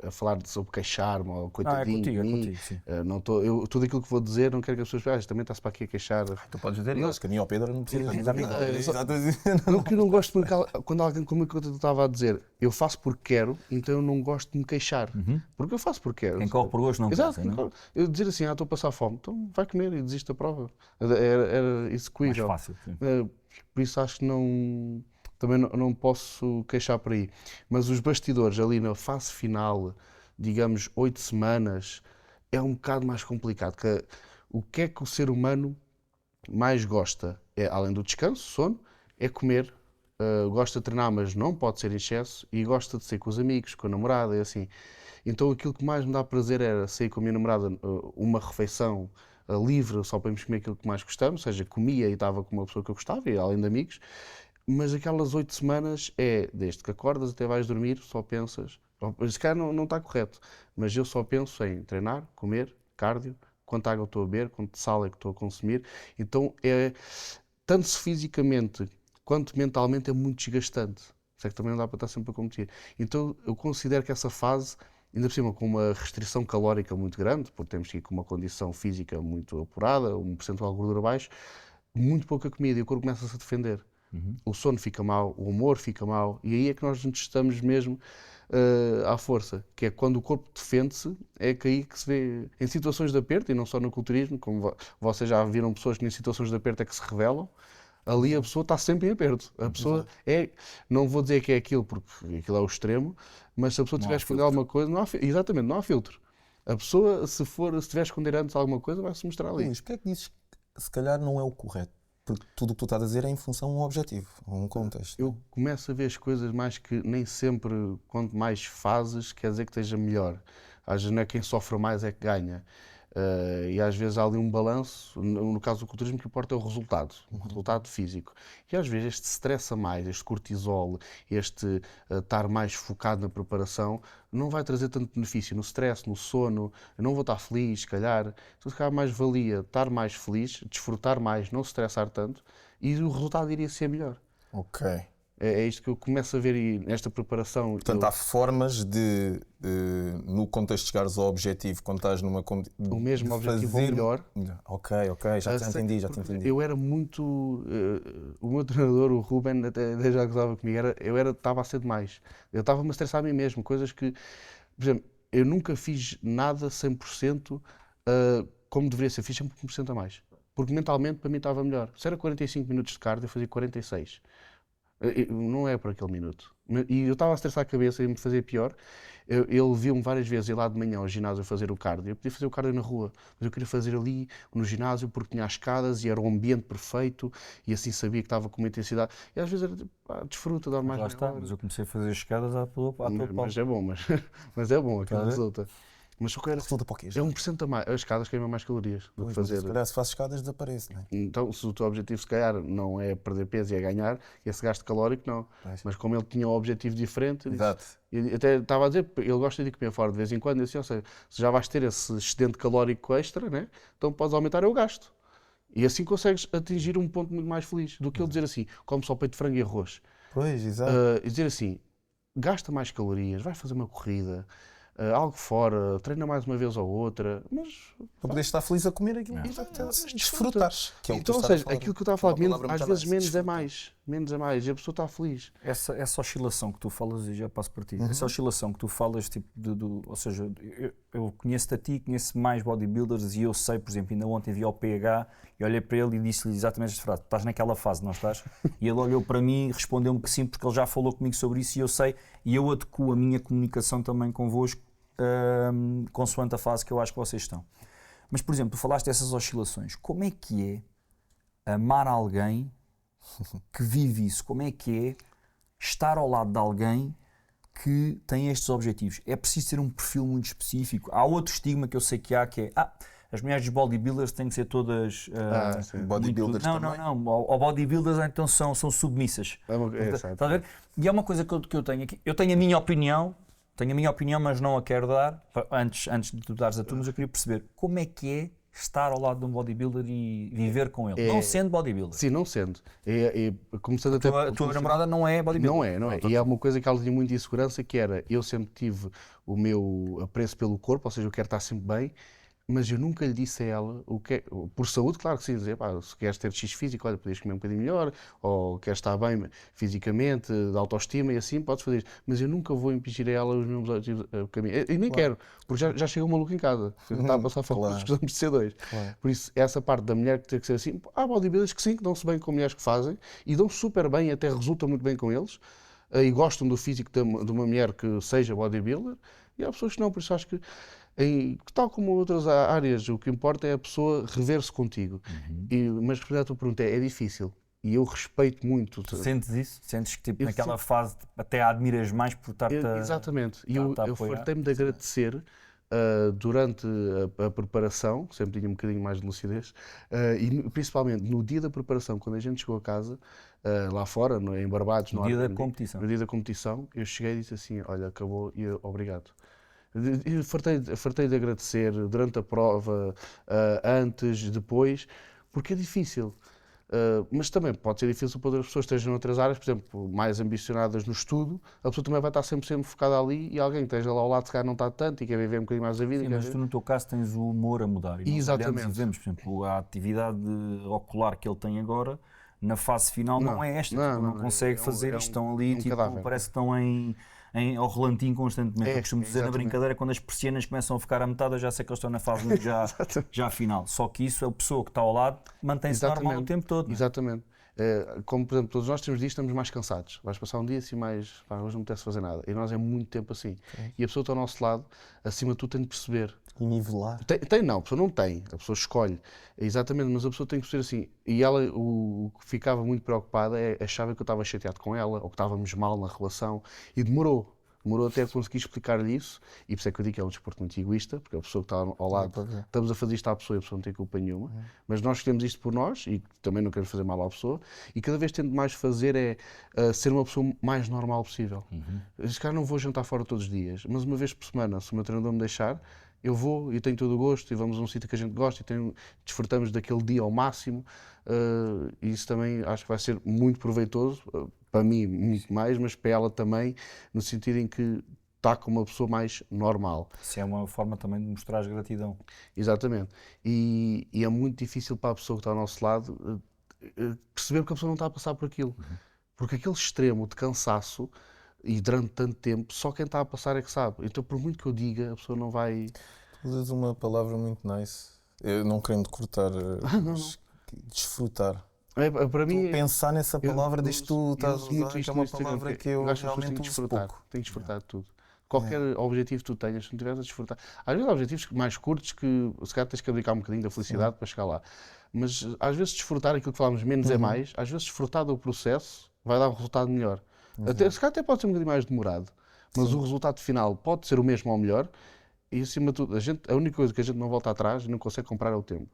a falar sobre queixar-me ou coitadinho de é mim. contigo, sim. Não tudo aquilo que vou dizer não quero que as pessoas pensem, também está-se para aqui a queixar. Tu podes dizer isso, que a mim ao Pedro não precisa Sim, sim. Não, que eu não gosto quando alguém, como eu estava a dizer, eu faço porque quero, então eu não gosto de me queixar. Porque eu faço porque quero. Quem corre por gosto não Exato, cansa, não é? eu dizer assim, estou a passar fome, então vai comer e desiste da prova. Era execuível. Mais fácil, sim. Por isso acho que também não posso queixar por aí. Mas os bastidores ali na fase final, digamos 8 semanas, é um bocado mais complicado. O que é que o ser humano mais gosta? Além do descanso, sono, é comer. Gosta de treinar, mas não pode ser em excesso. E gosta de sair com os amigos, com a namorada e assim. Então aquilo que mais me dá prazer era sair com a minha namorada uma refeição livre, só para irmos comer aquilo que mais gostamos, ou seja, comia e estava com uma pessoa que eu gostava, e além de amigos. Mas aquelas 8 semanas desde que acordas até vais dormir, só pensas. Se calhar não está correto, mas eu só penso em treinar, comer, cardio, quanta água estou a beber, quanto sal é que estou a consumir. Então tanto se fisicamente quanto mentalmente é muito desgastante. Isso é que também não dá para estar sempre a competir. Então eu considero que essa fase, ainda por cima com uma restrição calórica muito grande, porque temos que ir com uma condição física muito apurada, um percentual de gordura baixo, muito pouca comida e o corpo começa-se a defender. O sono fica mau, o humor fica mau, e aí é que nós nos testamos mesmo à força, que é quando o corpo defende-se, é que aí que se vê em situações de aperto, e não só no culturismo, como vocês já viram pessoas que em situações de aperto é que se revelam, ali a pessoa está sempre em aperto. A pessoa não vou dizer que é aquilo, porque aquilo é o extremo, mas se a pessoa tiver a esconder alguma coisa, exatamente, não há filtro. A pessoa, se tiver a esconder antes alguma coisa, vai-se mostrar ali. Luís, porque é que dizes que se calhar não é o correto? Porque tudo o que tu estás a dizer é em função de um objetivo, um contexto. Eu começo a ver as coisas mais que nem sempre, quanto mais fazes, quer dizer que esteja melhor. Às vezes não é quem sofre mais é que ganha. E às vezes há ali um balanço, no caso do culturismo, que importa é o resultado físico. E às vezes este stress a mais, este cortisol, este estar mais focado na preparação, não vai trazer tanto benefício no stress, no sono. Eu não vou estar feliz, se calhar. Então, se calhar, mais valia estar mais feliz, desfrutar mais, não se estressar tanto, e o resultado iria ser melhor. Ok. É isto que eu começo a ver aí nesta preparação. Portanto, há formas de, no contexto de chegares ao objetivo, quando estás numa O mesmo objetivo ou melhor. Ok, já te entendi. Eu era muito. O meu treinador, o Ruben, até já gozava comigo, estava a ser demais. Eu estava-me a estressar a mim mesmo, coisas que. Por exemplo, eu nunca fiz nada 100% como deveria ser, fiz sempre 1% a mais. Porque mentalmente para mim estava melhor. Se era 45 minutos de cardio, eu fazia 46. Não é por aquele minuto. E eu estava a estressar a cabeça e me fazia pior. Ele viu-me várias vezes ir lá de manhã ao ginásio a fazer o cardio. Eu podia fazer o cardio na rua, mas eu queria fazer ali no ginásio porque tinha as escadas e era um ambiente perfeito e assim sabia que estava com uma intensidade. E às vezes era tipo, desfruta, dá mais Lá meia está, hora. mas eu comecei a fazer escadas à tua pau. Mas é bom, mas é bom, aquilo resulta. Mas só que Resulta para o quê? é 1% a mais. As escadas queimam mais calorias do que fazer. Se calhar se faz escadas desaparece, não é? Então, se o teu objetivo, se calhar, não é perder peso e é ganhar, esse gasto calórico não. Pois. Mas como ele tinha um objetivo diferente, Exato. e até estava a dizer, ele gosta de comer fora de vez em quando, e assim, ou seja, se já vais ter esse excedente calórico extra, né? Então podes aumentar o gasto. E assim consegues atingir um ponto muito mais feliz do que ele dizer assim, come só peito de frango e arroz. Pois, exato. E dizer assim, gasta mais calorias, vai fazer uma corrida, algo fora, treina mais uma vez ou outra, mas Para poder estar feliz a comer aquilo que desfrutares. Que é o que então, tu ou estavas seja, a falar. aquilo que eu estava a falar, Uma palavra às muito vezes bem, menos é desfrutar. mais. Menos é mais. E a pessoa está feliz. Essa oscilação que tu falas, e já passo para ti, essa oscilação que tu falas, tipo, ou seja, eu conheço-te a ti, conheço mais bodybuilders e eu sei, por exemplo, ainda ontem vi ao PH e olhei para ele e disse-lhe exatamente esta frase: estás naquela fase, não estás? E ele olhou para mim e respondeu-me que sim, porque ele já falou comigo sobre isso e eu sei, e eu adequo a minha comunicação também convosco, consoante a fase que eu acho que vocês estão. Mas, por exemplo, tu falaste dessas oscilações, como é que é amar alguém que vive isso? Como é que é estar ao lado de alguém que tem estes objetivos? É preciso ter um perfil muito específico. Há outro estigma que eu sei que há, que é as mulheres dos bodybuilders têm que ser todas Sim. Bodybuilders também. não, ou bodybuilders então são submissas. Exato. Estás a ver? E é uma coisa que eu tenho aqui. Eu tenho a minha opinião, mas não a quero dar. Antes de tu dares a tua, mas eu queria perceber como é que é estar ao lado de um bodybuilder e viver com ele, não sendo bodybuilder. Sim, não sendo. Começando até A tua namorada não é bodybuilder. Não é. E há uma coisa que ela tinha muita insegurança, que era, eu sempre tive o meu apreço pelo corpo, ou seja, eu quero estar sempre bem, mas eu nunca lhe disse a ela, por saúde, claro que sim, dizer, pá, se queres ter X físico, olha, podias comer um bocadinho melhor, ou queres estar bem fisicamente, de autoestima e assim, podes fazer isso. Mas eu nunca vou impingir a ela os meus objetivos, o caminho. E nem quero, porque já chegou um maluco em casa, está a passar fome, Claro. precisamos de ser dois. Claro. Por isso, essa parte da mulher que tem que ser assim, há bodybuilders que sim, que dão-se bem com mulheres que fazem, e dão super bem, até resulta muito bem com eles, e gostam do físico de uma mulher que seja bodybuilder, e há pessoas que não, por isso acho que tal como outras áreas, o que importa é a pessoa rever-se contigo. Mas respondendo à tua pergunta, é difícil. E eu respeito muito. Sentes isso? Sentes que tipo, Eu naquela fase até a admiras mais por estar-te a... Exatamente. E eu apoiar. fartei-me de agradecer durante a preparação, sempre tinha um bocadinho mais de lucidez, e principalmente no dia da preparação, quando a gente chegou a casa, lá fora, em Barbados, No dia da competição. no dia da competição, eu cheguei e disse assim, olha, acabou e obrigado. E fartei de agradecer durante a prova, antes, depois, porque é difícil. Mas também pode ser difícil para outras pessoas que estejam noutras áreas, por exemplo, mais ambicionadas no estudo, a pessoa também vai estar sempre focada ali e alguém que esteja lá ao lado se calhar não está tanto e quer viver um bocadinho mais a vida. Sim, mas tu no teu caso tens o humor a mudar. E nós Exatamente. olhamos e vemos, por exemplo, a atividade ocular que ele tem agora, na fase final não é esta. Não consegue fazer isto. Estão ali, tipo, cadáver. parece que estão ao relantinho constantemente. Eu costumo dizer na exatamente. brincadeira, quando as persianas começam a ficar à metade, eu já sei que eles estão na fase muito já final. Só que isso, a pessoa que está ao lado mantém-se normal o tempo todo. Não é? Exatamente. Como, por exemplo, todos nós temos dias estamos mais cansados. Vais passar um dia assim mais, pá, hoje não me apetece fazer nada. E nós é muito tempo assim. E a pessoa está ao nosso lado, acima de tudo tem de perceber. E nivelar. Não, a pessoa não tem, a pessoa escolhe. Exatamente, mas a pessoa tem que perceber assim. E ela, o que ficava muito preocupada achava que eu estava chateado com ela, ou que estávamos mal na relação. E demorou até conseguir explicar-lhe isso, e por isso é que eu digo que é um desporto muito egoísta, porque a pessoa que está ao lado, estamos a fazer isto à pessoa e a pessoa não tem culpa nenhuma, mas nós escolhemos isto por nós, e também não queremos fazer mal à pessoa, e cada vez tento mais fazer ser uma pessoa mais normal possível. Se calhar não vou jantar fora todos os dias, mas uma vez por semana, se o meu treinador me deixar, eu vou e tenho todo o gosto, e vamos a um sítio que a gente gosta, e desfrutamos daquele dia ao máximo, e isso também acho que vai ser muito proveitoso, para mim muito mais, mas para ela também, no sentido em que está com uma pessoa mais normal. Isso é uma forma também de mostrar gratidão. Exatamente. E é muito difícil para a pessoa que está ao nosso lado perceber que a pessoa não está a passar por aquilo. Porque aquele extremo de cansaço, e durante tanto tempo, só quem está a passar é que sabe. Então, por muito que eu diga, a pessoa não vai... Tu usas uma palavra muito nice. Eu não querendo cortar, mas desfrutar. Para mim, Pensar nessa palavra desde que tu estás a usar, que é uma Instagram, palavra que eu acho que as pessoas têm realmente que uso desfrutar. pouco. Têm que desfrutar de tudo. Qualquer objetivo que tu tenhas, se não estiveres a desfrutar. Às vezes há objetivos mais curtos que se calhar tens que abdicar um bocadinho da felicidade para chegar lá. Mas às vezes desfrutar aquilo que falámos menos é mais, às vezes desfrutar do processo vai dar um resultado melhor. Se calhar até pode ser um bocadinho mais demorado, mas o resultado final pode ser o mesmo ou melhor. E acima de tudo, a única coisa que a gente não volta atrás e não consegue comprar é o tempo.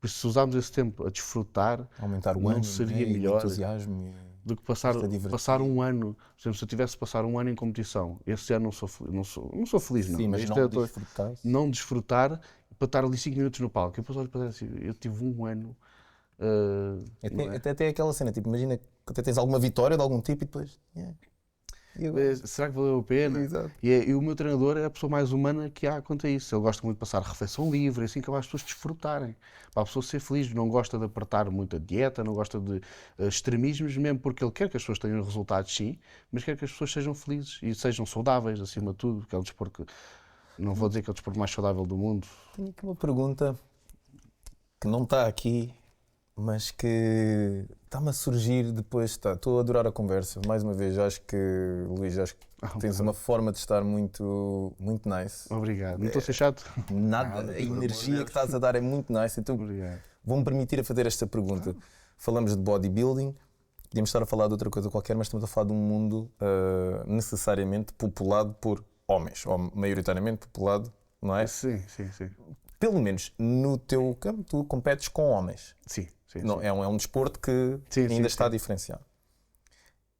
Por isso, se usarmos esse tempo a desfrutar, Aumentar o não ânimo, seria né? E o melhor entusiasmo. do que passar divertir. um ano. Por exemplo, se eu tivesse de passar um ano em competição, esse ano não sou feliz, não. Sim, mas Isto não é, desfrutar. não desfrutar para estar ali 5 minutos no palco. E depois olho para trás assim, eu tive um ano. Não é? Até tem aquela cena, tipo, imagina que até tens alguma vitória de algum tipo e depois. Yeah. E agora? Será que valeu a pena? Exato. E o meu treinador é a pessoa mais humana que há quanto a isso. Ele gosta muito de passar refeição livre, assim que as pessoas desfrutarem. Para a pessoa ser feliz, não gosta de apertar muito a dieta, não gosta de extremismos, mesmo porque ele quer que as pessoas tenham resultados, sim, mas quer que as pessoas sejam felizes e sejam saudáveis, acima de tudo, que é o desporto que, não vou dizer que é o desporto mais saudável do mundo. Tenho aqui uma pergunta que não está aqui, mas que está-me a surgir depois. Estou a adorar a conversa. Mais uma vez, acho que, Luís, acho que tens uma forma de estar muito, muito nice. Obrigado. Não estou a ser chato? Nada, a energia que estás a dar é muito nice. Então, Obrigado. vou-me permitir a fazer esta pergunta. Falamos de bodybuilding, podíamos estar a falar de outra coisa qualquer, mas estamos a falar de um mundo necessariamente populado por homens, ou maioritariamente populado, não é? Sim, sim, sim. Pelo menos no teu campo, tu competes com homens. Sim, sim, Não, sim. é um desporto que Sim, ainda sim, está sim. diferenciado.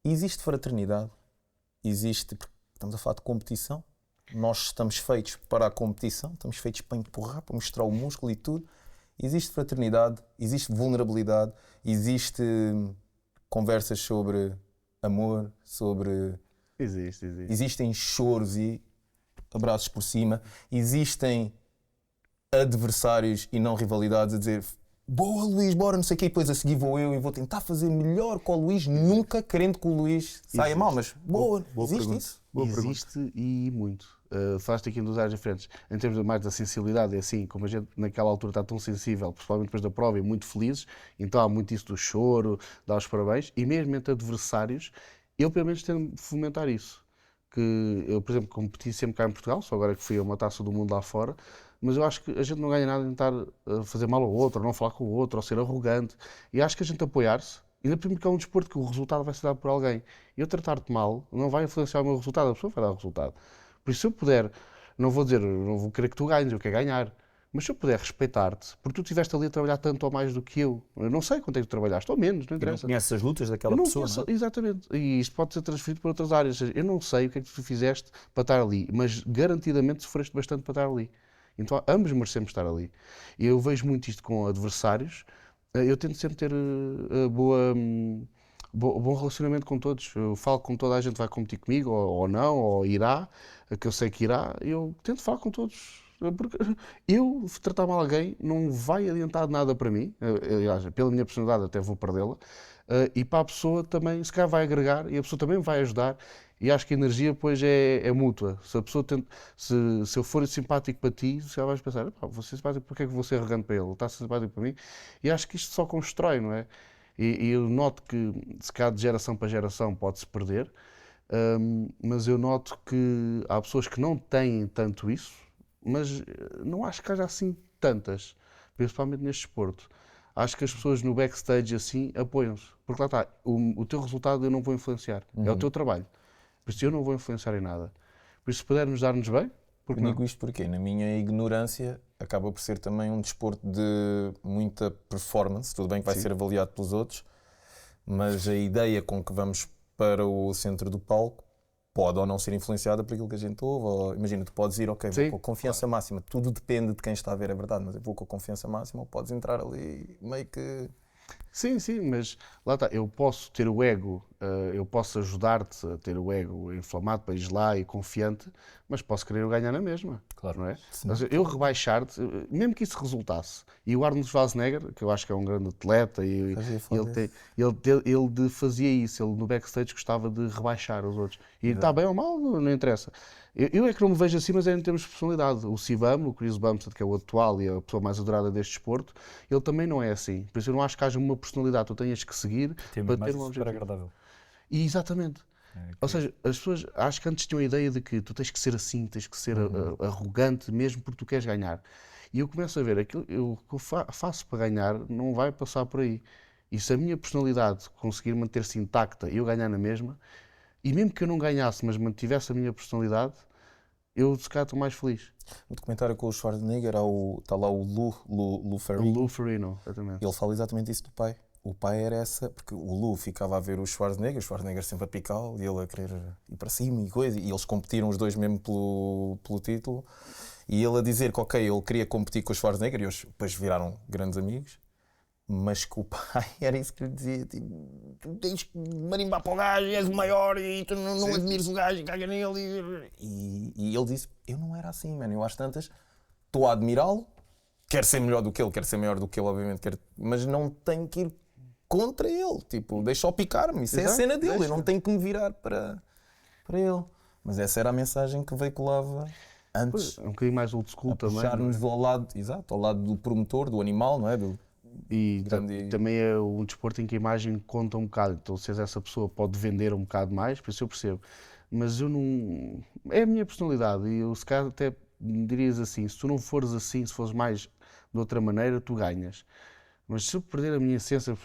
Existe fraternidade, existe, porque estamos a falar de competição, nós estamos feitos para a competição, estamos feitos para empurrar, para mostrar o músculo e tudo. Existe fraternidade, existe vulnerabilidade, existe conversas sobre amor, sobre... Existe. Existem choros e abraços por cima, existem adversários e não rivalidades a dizer boa Luís, bora, não sei o quê, e depois a seguir vou eu e vou tentar fazer melhor com o Luís, nunca querendo que o Luís saia Existe. mal, mas boa, existe pergunta. isso? Existe e muito. Falaste aqui em duas áreas diferentes. Em termos mais da sensibilidade, é assim, como a gente naquela altura está tão sensível, principalmente depois da prova, e muito felizes, então há muito isso do choro, dar os parabéns, e mesmo entre adversários, eu pelo menos tento fomentar isso. Que eu, por exemplo, competi sempre cá em Portugal, só agora que fui a uma taça do mundo lá fora, mas eu acho que a gente não ganha nada em tentar fazer mal ao outro, ou não falar com o outro, ou ser arrogante. E acho que a gente apoiar-se, ainda porque é um desporto que o resultado vai ser dado por alguém. Eu tratar-te mal não vai influenciar o meu resultado, a pessoa vai dar o resultado. Por isso, se eu puder, não vou dizer, não vou querer que tu ganhes, eu quero ganhar. Mas se eu puder respeitar-te, porque tu estiveste ali a trabalhar tanto ou mais do que eu não sei quanto é que tu trabalhaste, ou menos, não E não interessa. conheces as lutas daquela Eu não pessoa, conheço, não é? exatamente. E isto pode ser transferido para outras áreas. Ou seja, eu não sei o que é que tu fizeste para estar ali, mas garantidamente sofreste bastante para estar ali. Então ambos merecemos estar ali. E eu vejo muito isto com adversários. Eu tento sempre ter bom relacionamento com todos. Eu falo com toda a gente que vai competir comigo, ou não, ou irá, que eu sei que irá. Eu tento falar com todos. Porque eu tratar mal alguém não vai adiantar nada para mim. Aliás, pela minha personalidade até vou perdê-la. E para a pessoa também, se calhar vai agregar e a pessoa também vai ajudar. E acho que a energia depois é mútua. Se a pessoa se eu for simpático para ti, se calhar vais pensar, vou ser simpático, porque é que vou ser arrogante para ele? Ele está a ser simpático para mim. E acho que isto só constrói, não é? E eu noto que, se calhar de geração para geração pode-se perder, mas eu noto que há pessoas que não têm tanto isso, mas não acho que haja assim tantas, principalmente neste desporto. Acho que as pessoas no backstage assim apoiam-se, porque lá está, o teu resultado eu não vou influenciar, é o teu trabalho, por isso eu não vou influenciar em nada. Por isso, se pudermos dar-nos bem, porque Eu não? digo isto porque, na minha ignorância, acaba por ser também um desporto de muita performance. Tudo bem que vai Sim. ser avaliado pelos outros, mas a ideia com que vamos para o centro do palco pode ou não ser influenciada por aquilo que a gente ouve. Ou, imagina, tu podes ir, ok, vou Sim, com a confiança máxima. Tudo depende de quem está a ver, é verdade, mas eu vou com a confiança máxima, ou podes entrar ali meio que... Sim, mas lá está, eu posso ter o ego, eu posso ajudar-te a ter o ego inflamado para ir lá e confiante, mas posso querer ganhar na mesma, Claro. não é? Sim. Ou seja, eu rebaixar-te, mesmo que isso resultasse, e o Arnold Schwarzenegger, que eu acho que é um grande atleta, e Mas eu ia falar ele fazia isso, ele no backstage gostava de rebaixar os outros. E está bem ou mal, não interessa. Eu é que não me vejo assim, mas é em termos de personalidade. O Sibam, o Chris Bumstead, que é o atual e a pessoa mais adorada deste desporto, ele também não é assim. Por isso eu não acho que haja uma personalidade que tu tenhas que seguir Tem para mais ter um super objetivo. agradável. E exatamente. É, Ou seja, as pessoas acho que antes tinham a ideia de que tu tens que ser assim, tens que ser arrogante mesmo porque tu queres ganhar. E eu começo a ver aquilo que eu faço para ganhar não vai passar por aí. E se a minha personalidade conseguir manter-se intacta e eu ganhar na mesma, e mesmo que eu não ganhasse, mas mantivesse a minha personalidade, eu se calhar estou mais feliz. No documentário com o Schwarzenegger está lá o Lou O Ferrigno. Lou Ferrigno, exatamente. Ele fala exatamente isso do pai. O pai era essa, porque o Lou ficava a ver o Schwarzenegger sempre a picá-lo e ele a querer ir para cima e coisa, e eles competiram os dois mesmo pelo título, e ele a dizer que ok, ele queria competir com o Schwarzenegger e eles depois viraram grandes amigos, mas que o pai era isso que lhe dizia, tipo, tu tens que marimbar para o gajo, és o maior e tu não admires o gajo e caga nele. E ele disse, eu não era assim, mano, eu às tantas estou a admirá-lo, quero ser melhor do que ele, quero ser maior do que ele, obviamente, mas não tenho que ir contra ele, tipo, deixa-o picar-me, isso é a cena dele, eu não tenho que me virar para ele. Mas essa era a mensagem que veiculava antes, Um bocadinho mais old school também. puxar-nos ao lado, exato, ao lado do promotor, do animal, não é? E grande- também é um desporto em que a imagem conta um bocado. Então, se és essa pessoa, pode vender um bocado mais, por isso eu percebo. Mas eu não. É a minha personalidade. E eu, se calhar, até me dirias assim: se tu não fores assim, se fores mais de outra maneira, tu ganhas. Mas se eu perder a minha essência,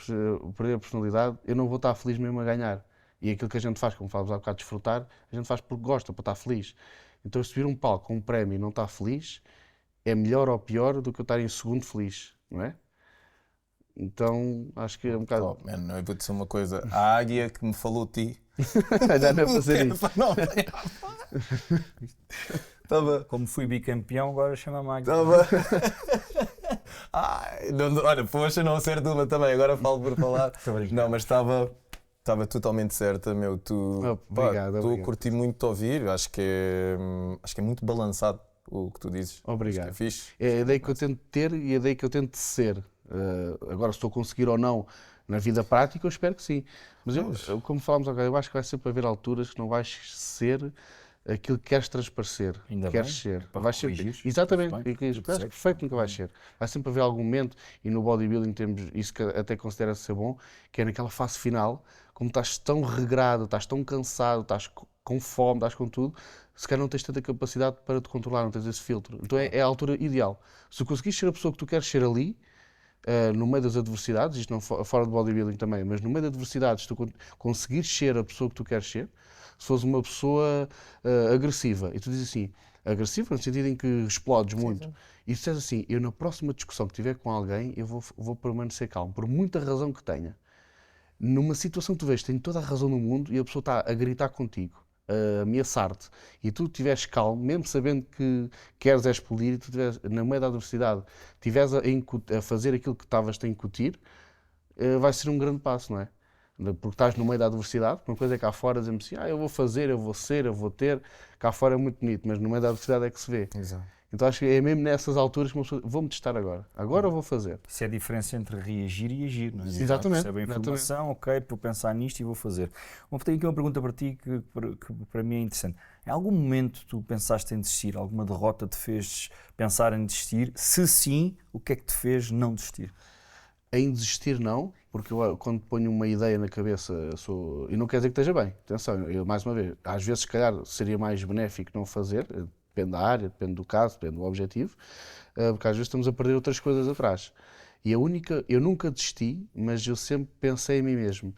perder a personalidade, eu não vou estar feliz mesmo a ganhar. E aquilo que a gente faz, como falamos há bocado, desfrutar, a gente faz porque gosta, para estar feliz. Então, se vir um palco com um prémio e não estar feliz, é melhor ou pior do que eu estar em segundo feliz, não é? Então, acho que é um bocado. Oh, man, eu vou dizer uma coisa, a águia que me falou de ti. Já não é fazer isso. Não, estava. Como fui bicampeão, agora chama-me Águia. Ai, olha, poxa, não acerto uma também, agora falo por falar. Não, mas estava totalmente certa, meu. Obrigado, Estou a obrigado. curtir muito de ouvir, acho que é muito balançado o que tu dizes. Obrigado. Acho que é fixe. É a ideia que eu tento ter e a ideia que eu tento ser. Agora, se estou a conseguir ou não na vida prática, eu espero que sim. Mas eu, como falámos agora, eu acho que vai sempre haver alturas que não vais ser aquilo que queres transparecer, Ainda queres bem, ser. para Vais ser corrigires, exatamente, tudo bem, e que tudo acho certo. perfeito nunca vais ser. Vai sempre haver algum momento, e no bodybuilding temos isso que até considera ser bom, que é naquela fase final, como estás tão regrado, estás tão cansado, estás com fome, estás com tudo, se calhar não tens tanta capacidade para te controlar, não tens esse filtro. Então é a altura ideal. Se tu conseguires ser a pessoa que tu queres ser ali, no meio das adversidades, isto não fora do bodybuilding também, mas no meio das adversidades, se tu conseguires ser a pessoa que tu queres ser, se fores uma pessoa agressiva, e tu dizes assim, agressiva no sentido em que explodes muito, e se disseres assim, eu na próxima discussão que tiver com alguém, eu vou permanecer calmo, por muita razão que tenha. Numa situação que tu vês, tenho toda a razão do mundo e a pessoa está a gritar contigo, a ameaçar-te, e tu estiveres calmo, mesmo sabendo que queres explodir, e tu estiveres no meio da adversidade, estiveres a fazer aquilo que estavas a incutir, vai ser um grande passo, não é? Porque estás no meio da adversidade, uma coisa é cá fora dizemos assim, eu vou fazer, eu vou ser, eu vou ter, cá fora é muito bonito, mas no meio da adversidade é que se vê. Exato. Então acho que é mesmo nessas alturas que uma pessoa, vou-me testar agora eu vou fazer. Isso é a diferença entre reagir e agir, não é? Exatamente, Recebe a informação, ok, vou pensar nisto e vou fazer. Tenho aqui uma pergunta para ti que para mim é interessante. Em algum momento tu pensaste em desistir? Alguma derrota te fez pensar em desistir? Se sim, o que é que te fez não desistir? Em desistir não, porque eu quando ponho uma ideia na cabeça, e não quer dizer que esteja bem, atenção, mais uma vez, às vezes se calhar seria mais benéfico não fazer, depende da área, depende do caso, depende do objetivo, porque às vezes estamos a perder outras coisas atrás. E eu nunca desisti, mas eu sempre pensei em mim mesmo.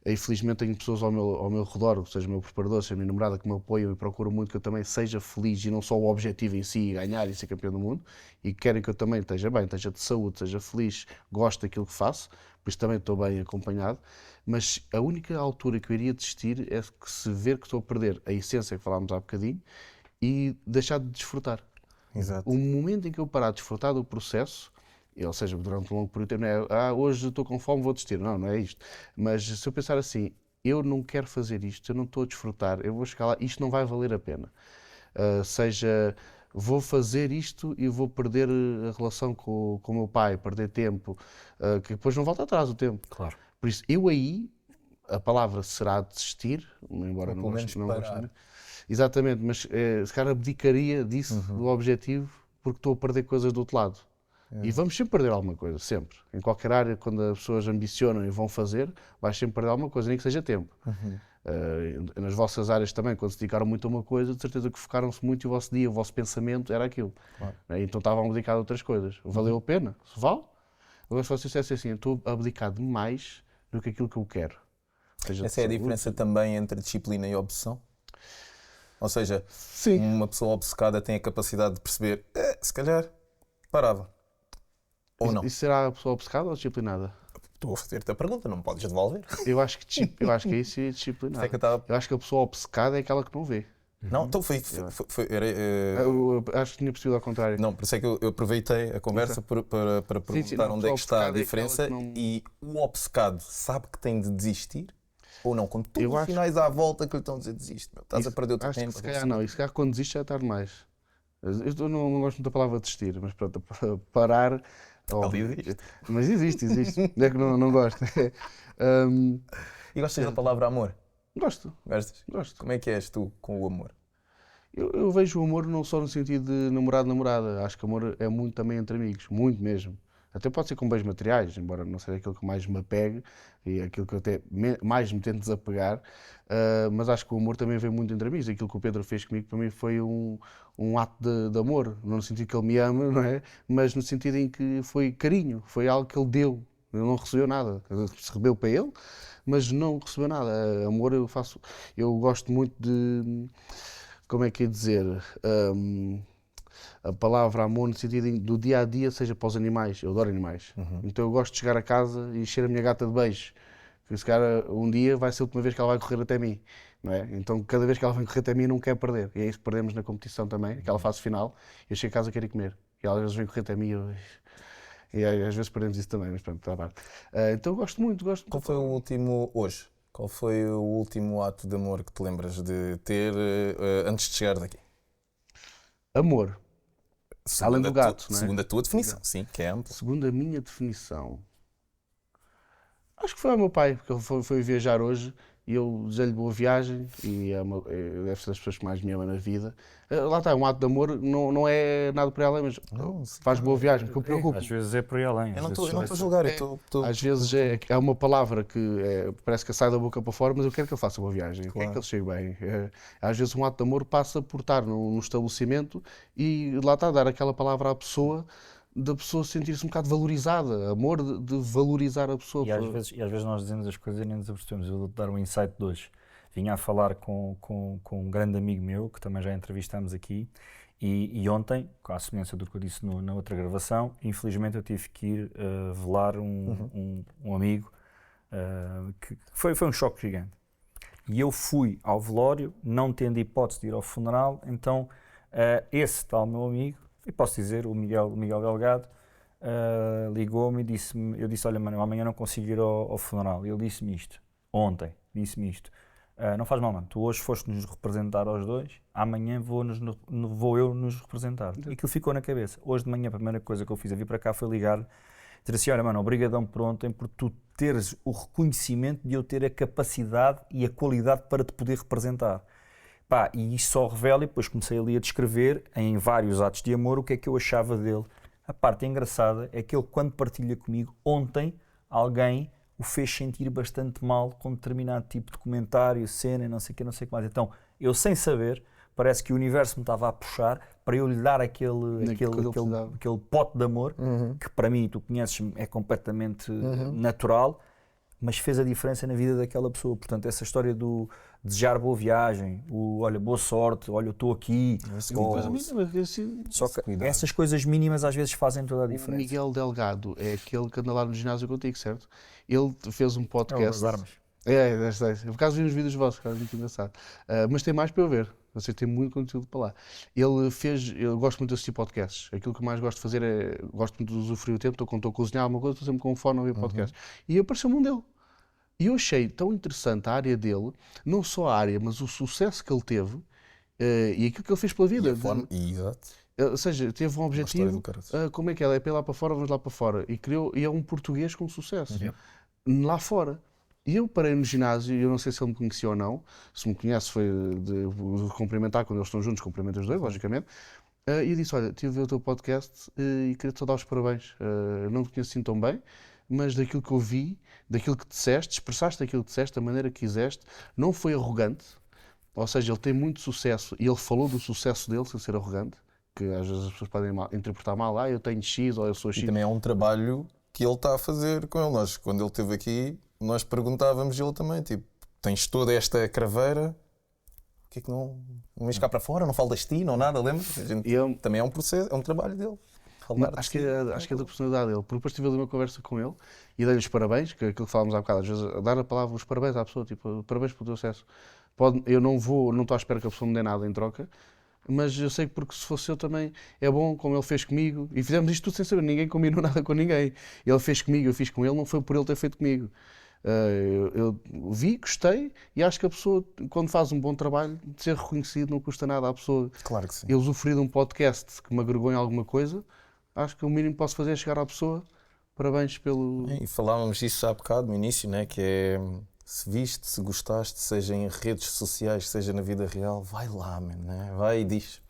E felizmente tenho pessoas ao meu redor, ou seja, o meu preparador, seja a minha namorada, que me apoiam e procuram muito que eu também seja feliz e não só o objetivo em si, ganhar e ser campeão do mundo, e querem que eu também esteja bem, esteja de saúde, seja feliz, goste daquilo que faço, por isso também estou bem acompanhado. Mas a única altura que eu iria desistir é que se ver que estou a perder a essência que falámos há bocadinho e deixar de desfrutar. Exato. O momento em que eu parar de desfrutar do processo, ou seja, durante um longo período de tempo, não é hoje estou com fome, vou desistir. Não é isto. Mas se eu pensar assim, eu não quero fazer isto, eu não estou a desfrutar, eu vou chegar lá, isto não vai valer a pena. Seja, vou fazer isto e vou perder a relação com o meu pai, perder tempo, que depois não volta atrás o tempo. Claro. Por isso, eu aí, a palavra será desistir, embora Ou não pelo menos goste, não goste parar. muito. Exatamente, mas se calhar abdicaria disso, do objetivo, porque estou a perder coisas do outro lado. E vamos sempre perder alguma coisa, sempre. Em qualquer área, quando as pessoas ambicionam e vão fazer, vais sempre perder alguma coisa, nem que seja tempo. Nas vossas áreas também, quando se dedicaram muito a uma coisa, de certeza que focaram-se muito e o vosso dia, o vosso pensamento era aquilo. Claro. Então estavam dedicados a outras coisas. Valeu a pena? Se vale? Agora, se vocês dissessem assim, eu estou a abdicar demais do que aquilo que eu quero. Ou seja, Essa é a saúde, diferença também entre disciplina e obsessão? Ou seja, Sim. uma pessoa obcecada tem a capacidade de perceber, se calhar, parava. Ou não? E será a pessoa obcecada ou disciplinada? Estou a fazer-te a pergunta, não me podes devolver. Eu acho que é isso e disciplinada. É que eu estava... Eu acho que a pessoa obcecada é aquela que não vê. Não, então Eu acho que tinha percebido ao contrário. não, por isso é que eu aproveitei a conversa para perguntar não, onde é que está a obcecada é aquela diferença que não- e o obcecado sabe que tem de desistir ou não? Com todos Eu os acho- finais à volta que lhe estão a dizer desiste, meu. Estás a perder o teu Acho tempo. que se calhar não. E se calhar quando desiste já é tarde demais. Eu não gosto muito da palavra desistir, mas pronto, parar. Ali existe. Mas existe. Não é que não gosto. Hum, E gostas da palavra amor? gosto. Gostas? Como é que és tu com o amor? Eu vejo o amor não só no sentido de namorado-namorada. Acho que amor é muito também entre amigos, muito mesmo. Até pode ser com bens materiais, embora não seja aquilo que mais me apegue e aquilo que eu até mais me tento desapegar, mas acho que o amor também vem muito entre amigos. Aquilo que o Pedro fez comigo, para mim, foi um ato de amor, não no sentido que ele me ama, não é? Mas no sentido em que foi carinho, foi algo que ele deu. Ele não recebeu nada. Ele se recebeu para ele, mas não recebeu nada. Amor eu gosto muito de, como é que é dizer, a palavra amor no sentido do dia a dia, seja para os animais. Eu adoro animais. Então eu gosto de chegar a casa e encher a minha gata de beijos. Porque se calhar um dia vai ser a última vez que ela vai correr até mim. Não é? Então cada vez que ela vem correr até mim eu não quero perder. E é isso que perdemos na competição também, aquela fase final. Eu chego a casa e quero ir comer. E ela às vezes vem correr até mim e às vezes perdemos isso também, mas pronto, está bem. Então eu gosto muito. Qual foi o último, hoje, qual foi o último ato de amor que te lembras de ter antes de chegar daqui? Amor. Além do gato, não é? Segundo a tua definição, sim, que é amplo. Segundo a minha definição, acho que foi ao meu pai, porque ele foi viajar hoje e eu desejo-lhe boa viagem e deve ser das pessoas que mais me ama na vida. Lá está, um ato de amor não é nada para ela, mas Não, sim. faz boa viagem, porque eu preocupo. Às vezes é por aí além. Eu não às estou vezes a julgar, eu estou... Às vezes é uma palavra que parece que sai da boca para fora, mas eu quero que ele faça boa viagem, eu quero Claro. que ele chegue bem. Às vezes um ato de amor passa por estar num estabelecimento e lá está, dar aquela palavra à pessoa, da pessoa sentir-se um bocado valorizada, amor de valorizar a pessoa. E às vezes nós dizemos as coisas e nem nos apercebemos. Eu vou-te dar um insight de hoje. Vinha a falar com um grande amigo meu, que também já entrevistámos aqui, e ontem, com a semelhança do que eu disse na outra gravação, infelizmente eu tive que ir velar um amigo, que foi um choque gigante. E eu fui ao velório, não tendo hipótese de ir ao funeral, então esse tal meu amigo, e posso dizer, o Miguel Delgado, ligou-me e disse-me, eu disse, olha mano, amanhã não consigo ir ao funeral. E ele disse-me isto, ontem, disse-me isto. Não faz mal, mano, tu hoje foste-nos representar aos dois, amanhã vou eu nos representar. E aquilo ficou na cabeça. Hoje de manhã a primeira coisa que eu fiz a vir para cá foi ligar, dizer assim, olha mano, obrigadão por ontem, por tu teres o reconhecimento de eu ter a capacidade e a qualidade para te poder representar. Pá, e isto só revela, e depois comecei ali a descrever, em vários atos de amor, o que é que eu achava dele. A parte engraçada é que ele, quando partilha comigo, ontem alguém o fez sentir bastante mal com determinado tipo de comentário, cena, não sei o que mais. Então, eu sem saber, parece que o universo me estava a puxar para eu lhe dar aquele pote de amor, que para mim, tu conheces, é completamente natural, mas fez a diferença na vida daquela pessoa. Portanto, essa história do desejar boa viagem, olha, boa sorte, olha, eu estou aqui. Só que essas coisas mínimas às vezes fazem toda a O diferença. Miguel Delgado é aquele que anda lá no ginásio contigo, certo? Ele fez um podcast. As armas. Por acaso vi uns vídeos vossos, que era muito engraçado. Mas tem mais para eu ver. Você tem muito conteúdo para lá. Eu gosto muito de assistir podcasts. Aquilo que mais gosto de fazer gosto muito de usufruir o tempo. Quando estou a cozinhar alguma coisa, estou sempre com fone a ouvir podcast. E apareceu-me um dele. E eu achei tão interessante a área dele, não só a área, mas o sucesso que ele teve e aquilo que ele fez pela vida. Exato. Ou seja, teve um objetivo. Como é que é? É para ir lá para fora, vamos lá para fora. E é um português com sucesso. Lá fora. E eu parei no ginásio, e eu não sei se ele me conhecia ou não. Se me conhece foi de cumprimentar, quando eles estão juntos, cumprimento os dois, logicamente. E eu disse, olha, tive a ver o teu podcast e queria-te dar os parabéns. Não te conheço assim tão bem, mas daquilo que eu vi, daquilo que disseste, expressaste aquilo que disseste, da maneira que quiseste, não foi arrogante. Ou seja, ele tem muito sucesso e ele falou do sucesso dele sem ser arrogante, que às vezes as pessoas podem interpretar mal, eu tenho X ou eu sou X. E também é um trabalho que ele está a fazer com ele. Nós, quando ele esteve aqui, nós perguntávamos e ele também, tipo, tens toda esta craveira, Porque é que não vens cá para fora, não falas de ti, não nada, lembras? Também é um processo, é um trabalho dele. Acho que é da personalidade dele, porque depois tive ali uma conversa com ele e dei-lhe os parabéns, que é aquilo que falámos há bocado, às vezes dar a palavra, os parabéns à pessoa, tipo, parabéns pelo teu sucesso. Eu não estou à espera que a pessoa me dê nada em troca, mas eu sei que porque se fosse eu também é bom, como ele fez comigo, e fizemos isto tudo sem saber, ninguém combinou nada com ninguém. Ele fez comigo, eu fiz com ele, não foi por ele ter feito comigo. Eu vi, gostei e acho que a pessoa, quando faz um bom trabalho, de ser reconhecido, não custa nada à pessoa. Claro que sim. Eu usufruir de um podcast que me agregou em alguma coisa, acho que o mínimo que posso fazer é chegar à pessoa, parabéns pelo... E falávamos isso há bocado no início, né? Que é, se viste, se gostaste, seja em redes sociais, seja na vida real, vai lá, man, né? Vai e diz.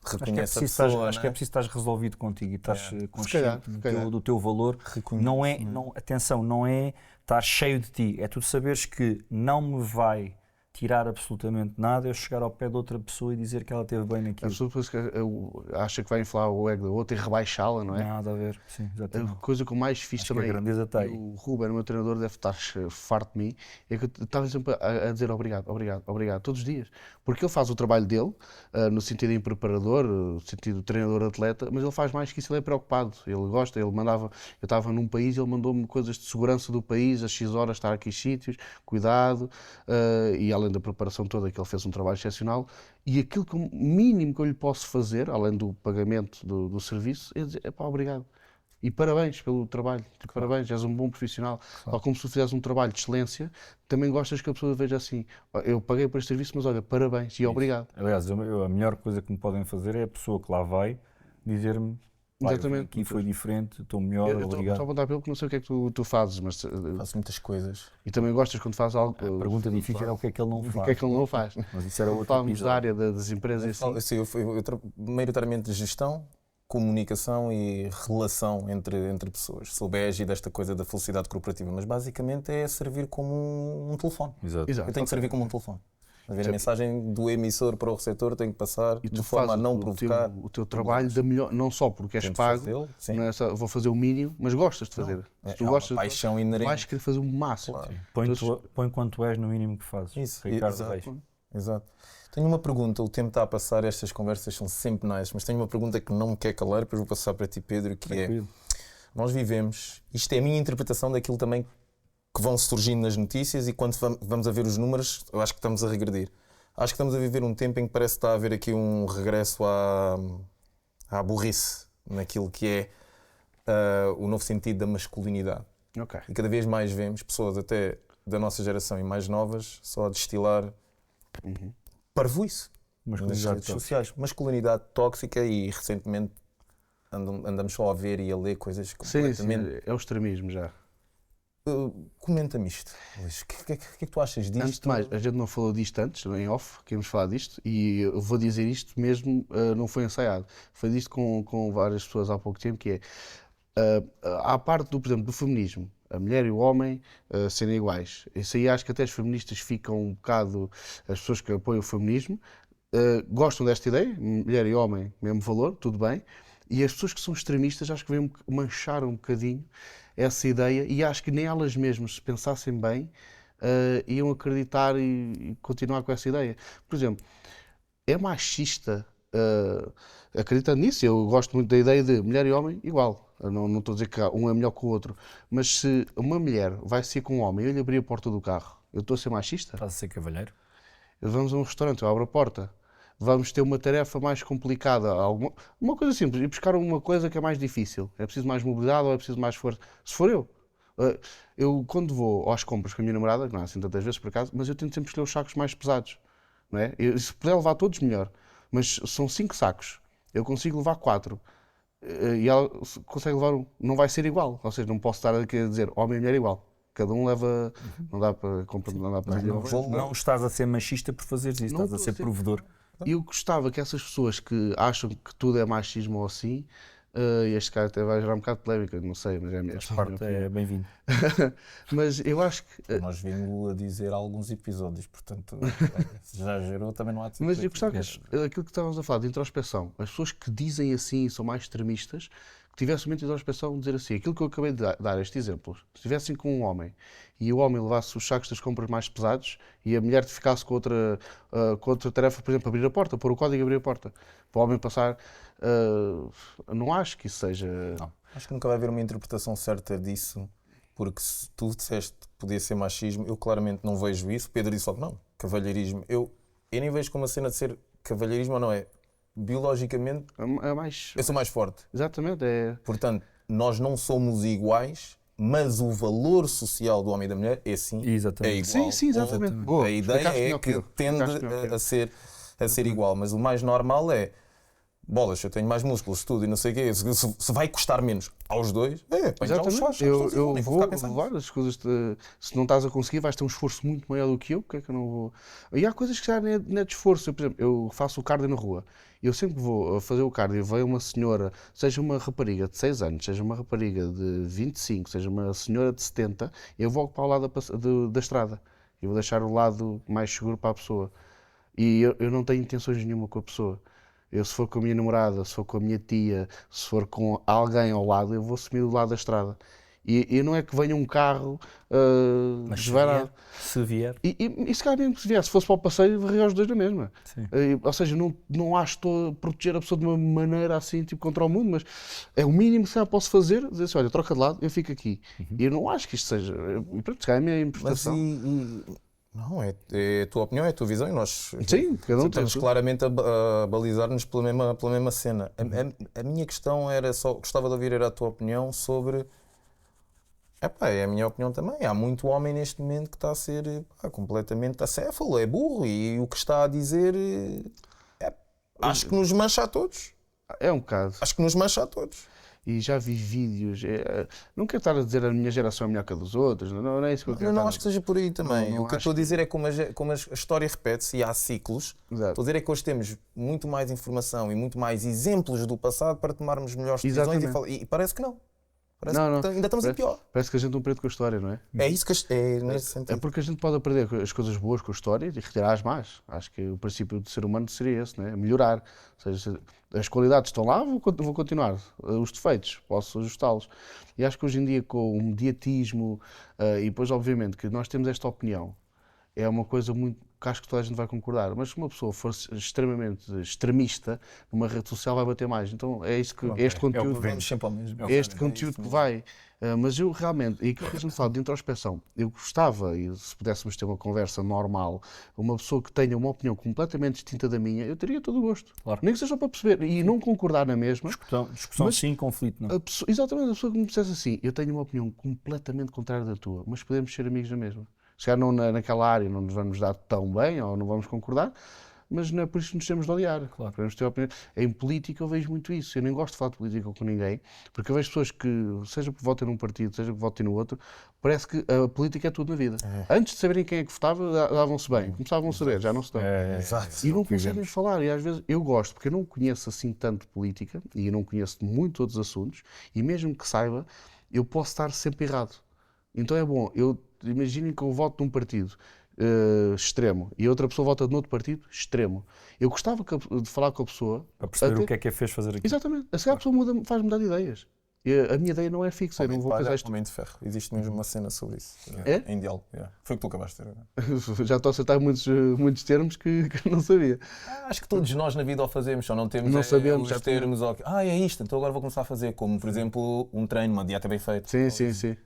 Reconhece a pessoa, acho que é preciso estar resolvido contigo e estás consciente calhar. do teu valor. Atenção, não é estar cheio de ti, é tu saberes que não me vai tirar absolutamente nada eu chegar ao pé de outra pessoa e dizer que ela esteve bem A naquilo. pessoa depois acha que vai inflar o ego da outra e rebaixá-la, não é? Nada a ver, sim, A exatamente. coisa que eu mais fiz Acho que também, a grandeza está aí. o Ruben, o meu treinador, deve estar farto de mim, é que eu estava sempre a dizer obrigado, obrigado, obrigado, todos os dias. Porque ele faz o trabalho dele, no sentido em preparador, no sentido de treinador-atleta, mas ele faz mais que isso, ele é preocupado. Ele gosta, ele mandava, eu estava num país, ele mandou-me coisas de segurança do país, às X horas estar aqui em sítios, cuidado, e além da preparação toda, que ele fez um trabalho excepcional. E aquilo que o mínimo que eu lhe posso fazer, além do pagamento do serviço, é dizer, epá, obrigado. E parabéns pelo trabalho, tipo, parabéns, és um bom profissional. Tal como se tu fizeres um trabalho de excelência, também gostas que a pessoa veja assim, eu paguei por este serviço, mas olha, parabéns e obrigado. Aliás, a melhor coisa que me podem fazer é a pessoa que lá vai dizer-me Exatamente. aqui foi diferente, estou melhor, Eu estou a obrigado. apontar pelo que não sei o que é que tu fazes, mas Faço muitas coisas. e também gostas quando fazes algo. A pergunta difícil é o que é que ele não O faz. que é que ele não faz? Mas isso era outro Falamos da episódio. área das empresas e assim. Eu maioritariamente de gestão, comunicação e relação entre pessoas. Sou bege desta coisa da felicidade corporativa, mas basicamente é servir como um telefone. Exato. Exato. Eu tenho que servir como um telefone. A ver, a mensagem do emissor para o receptor tem que passar E de tu forma a fazes não provocar. o teu trabalho da melhor, não só porque és Tento pago, fazê-lo, sim. não é só, vou fazer o mínimo, mas gostas de fazer. Se tu É gostas, uma paixão inerente. vais querer fazer o máximo. Claro. Põe quanto és no mínimo que fazes. Isso, Ricardo exato. Reis. Exato. Tenho uma pergunta, o tempo está a passar, estas conversas são sempre nice, mas tenho uma pergunta que não me quer calar, depois vou passar para ti, Pedro, que Tranquilo. nós vivemos, isto é a minha interpretação daquilo também que vão surgindo nas notícias e quando vamos a ver os números, eu acho que estamos a regredir. Acho que estamos a viver um tempo em que parece que está a haver aqui um regresso à burrice, naquilo que é o novo sentido da masculinidade. Ok. E cada vez mais vemos pessoas até da nossa geração e mais novas só a destilar parvoíce nas Masculinidade redes tóxica. sociais. Masculinidade tóxica e recentemente andamos só a ver e a ler coisas Sim, completamente... é o extremismo já. Comenta-me isto, Luís. O que é que tu achas disto? Antes de mais, a gente não falou disto antes, em off, que íamos falar disto, e eu vou dizer isto mesmo, não foi ensaiado. Foi disto com várias pessoas há pouco tempo, que é, à parte, por exemplo, do feminismo, a mulher e o homem serem iguais. Isso aí acho que até as feministas ficam um bocado, as pessoas que apoiam o feminismo, gostam desta ideia, mulher e homem, mesmo valor, tudo bem, e as pessoas que são extremistas acho que vêm manchar um bocadinho essa ideia e acho que nem elas mesmas, se pensassem bem, iam acreditar e continuar com essa ideia. Por exemplo, é machista, acreditando nisso, eu gosto muito da ideia de mulher e homem igual. Eu não estou a dizer que um é melhor que o outro, mas se uma mulher vai ser com um homem e eu lhe abrir a porta do carro, eu estou a ser machista? Estás a ser cavalheiro? Vamos a um restaurante, eu abro a porta. Vamos ter uma tarefa mais complicada, uma coisa simples, ir buscar uma coisa que é mais difícil. É preciso mais mobilidade ou é preciso mais força? Se for eu quando vou às compras com a minha namorada, que não é assim tantas vezes por acaso, mas eu tento sempre escolher os sacos mais pesados. Não é? Se puder levar todos, melhor. Mas são 5 sacos, eu consigo levar 4. E ela consegue levar um. Não vai ser igual. Ou seja, não posso estar aqui a dizer homem e mulher igual. Cada um leva. Não dá para comprar. Não dá para Não estás a ser machista por fazeres isso, Não estás a estou a ser ser- provedor. E eu gostava que essas pessoas que acham que tudo é machismo ou assim, e este cara até vai gerar um bocado de polémica, não sei, mas é a minha Esta parte é bem-vindo. Mas eu acho que. Nós vimos a dizer alguns episódios, portanto, se já gerou, também não há de ser. Mas eu gostava que aquilo que estávamos a falar de introspeção, as pessoas que dizem assim são mais extremistas, que tivesse um momento de introspeção, dizer assim, aquilo que eu acabei de dar estes exemplos, se estivessem com um homem e o homem levasse os sacos das compras mais pesados e a mulher ficasse com outra tarefa, por exemplo, abrir a porta, pôr o código e abrir a porta, para o homem passar, não acho que isso seja... Não. Acho que nunca vai haver uma interpretação certa disso, porque se tu disseste que podia ser machismo, eu claramente não vejo isso. Pedro disse logo, não, cavalheirismo. Eu nem vejo como a cena de ser cavalheirismo ou não é. Biologicamente, É mais... eu sou mais forte. Exatamente, é... Portanto, nós não somos iguais, mas o valor social do homem e da mulher é sim, Exatamente. é igual. Sim, exatamente. Boa, A ideia explicaste é melhor que eu. tende Explicaste melhor que eu. a ser igual, mas o mais normal é bolas, eu tenho mais músculos, tudo e não sei o quê, se vai custar menos aos dois, pá, já os Exatamente. faz, Eu nem vou ficar a pensar nisso. levar as coisas. Se não estás a conseguir, vais ter um esforço muito maior do que eu. Porque é que eu não vou? E há coisas que já não é de esforço. Por exemplo, eu faço o cardio na rua. Eu sempre que vou fazer o cardio, veio uma senhora, seja uma rapariga de 6 anos, seja uma rapariga de 25, seja uma senhora de 70, eu vou para o lado da estrada. Eu vou deixar o lado mais seguro para a pessoa. E eu não tenho intenções nenhuma com a pessoa. Eu, se for com a minha namorada, se for com a minha tia, se for com alguém ao lado, eu vou assumir do lado da estrada. E não é que venha um carro Mas desvairado. se vier, E se calhar mesmo que se vier, se fosse para o passeio, varria os dois na mesma. sim. Ou seja, não acho que estou a proteger a pessoa de uma maneira assim, tipo, contra o mundo, mas é o mínimo que se calhar posso fazer, dizer assim, olha, troca de lado, eu fico aqui. E eu não acho que isto seja... E pronto, se calhar é a minha Mas interpretação. não, é a tua opinião, é a tua visão e nós Sim, cada um tem a estamos sua. claramente a balizar-nos pela mesma cena. A minha questão era só, gostava de ouvir era a tua opinião sobre. Epá, é a minha opinião também. Há muito homem neste momento que está a ser completamente acéfalo, é burro e o que está a dizer acho que nos mancha a todos. É um bocado. Acho que nos mancha a todos. E já vi vídeos. Não quero estar a dizer a minha geração é melhor que a dos outros, não é isso que eu quero. Eu não estar acho que seja por aí também. Não O que eu acho estou a dizer é como a história repete-se e há ciclos. Exato. Estou a dizer é que hoje temos muito mais informação e muito mais exemplos do passado para tomarmos melhores decisões e parece que não. Parece Não. que ainda estamos a pior. Parece que a gente não aprende com a história, não é? É isso que é nesse É sentido. porque a gente pode aprender as coisas boas com a história e retirar as más. Acho que o princípio do ser humano seria esse, não é? Melhorar. Ou seja, as qualidades estão lá, vou continuar. Os defeitos, posso ajustá-los. E acho que hoje em dia, com o mediatismo, e depois, obviamente, que nós temos esta opinião, é uma coisa muito que acho que toda a gente vai concordar. Mas se uma pessoa for extremamente extremista, numa rede social vai bater mais. Então é isso que este conteúdo Vamos sempre ao mesmo. é este conteúdo que vai. Mas eu realmente, e aquilo que a gente fala de introspeção, eu gostava, e se pudéssemos ter uma conversa normal, uma pessoa que tenha uma opinião completamente distinta da minha, eu teria todo o gosto. Claro. Nem que seja para perceber e não concordar na mesma. Discussão Mas- sim, conflito não. Exatamente, a pessoa que me dissesse assim, eu tenho uma opinião completamente contrária da tua, mas podemos ser amigos na mesma. Se calhar não naquela área não nos vamos dar tão bem ou não vamos concordar, mas não é por isso que nos temos de odiar. Claro. Podemos ter opinião. Em política eu vejo muito isso. Eu nem gosto de falar de política com ninguém, porque eu vejo pessoas que, seja que votem num partido, seja que votem no outro, parece que a política é tudo na vida. Antes de saberem quem é que votava, davam-se bem. Começavam a saber, já não se dão. Exato. E não conseguem falar, e às vezes eu gosto, porque eu não conheço assim tanto de política, e eu não conheço de muitos outros assuntos, e mesmo que saiba, eu posso estar sempre errado. Então é bom, imaginem que eu voto num partido extremo, e outra pessoa vota de outro partido extremo. Eu gostava de falar com a pessoa... Para perceber até- o que é fez fazer aqui. Exatamente, a pessoa faz mudar de ideias. E a minha ideia não é fixa, eu não vou pensar isto. Homem de ferro. Existe mesmo uma cena sobre isso. É? Em diálogo. Foi o que tu acabaste de ter. Já estou a acertar muitos termos que eu não sabia. Acho que todos nós na vida o fazemos, só não temos Não sabemos, já os termos. É isto, então agora vou começar a fazer. Como, por exemplo, um treino, uma dieta bem feita. Sim.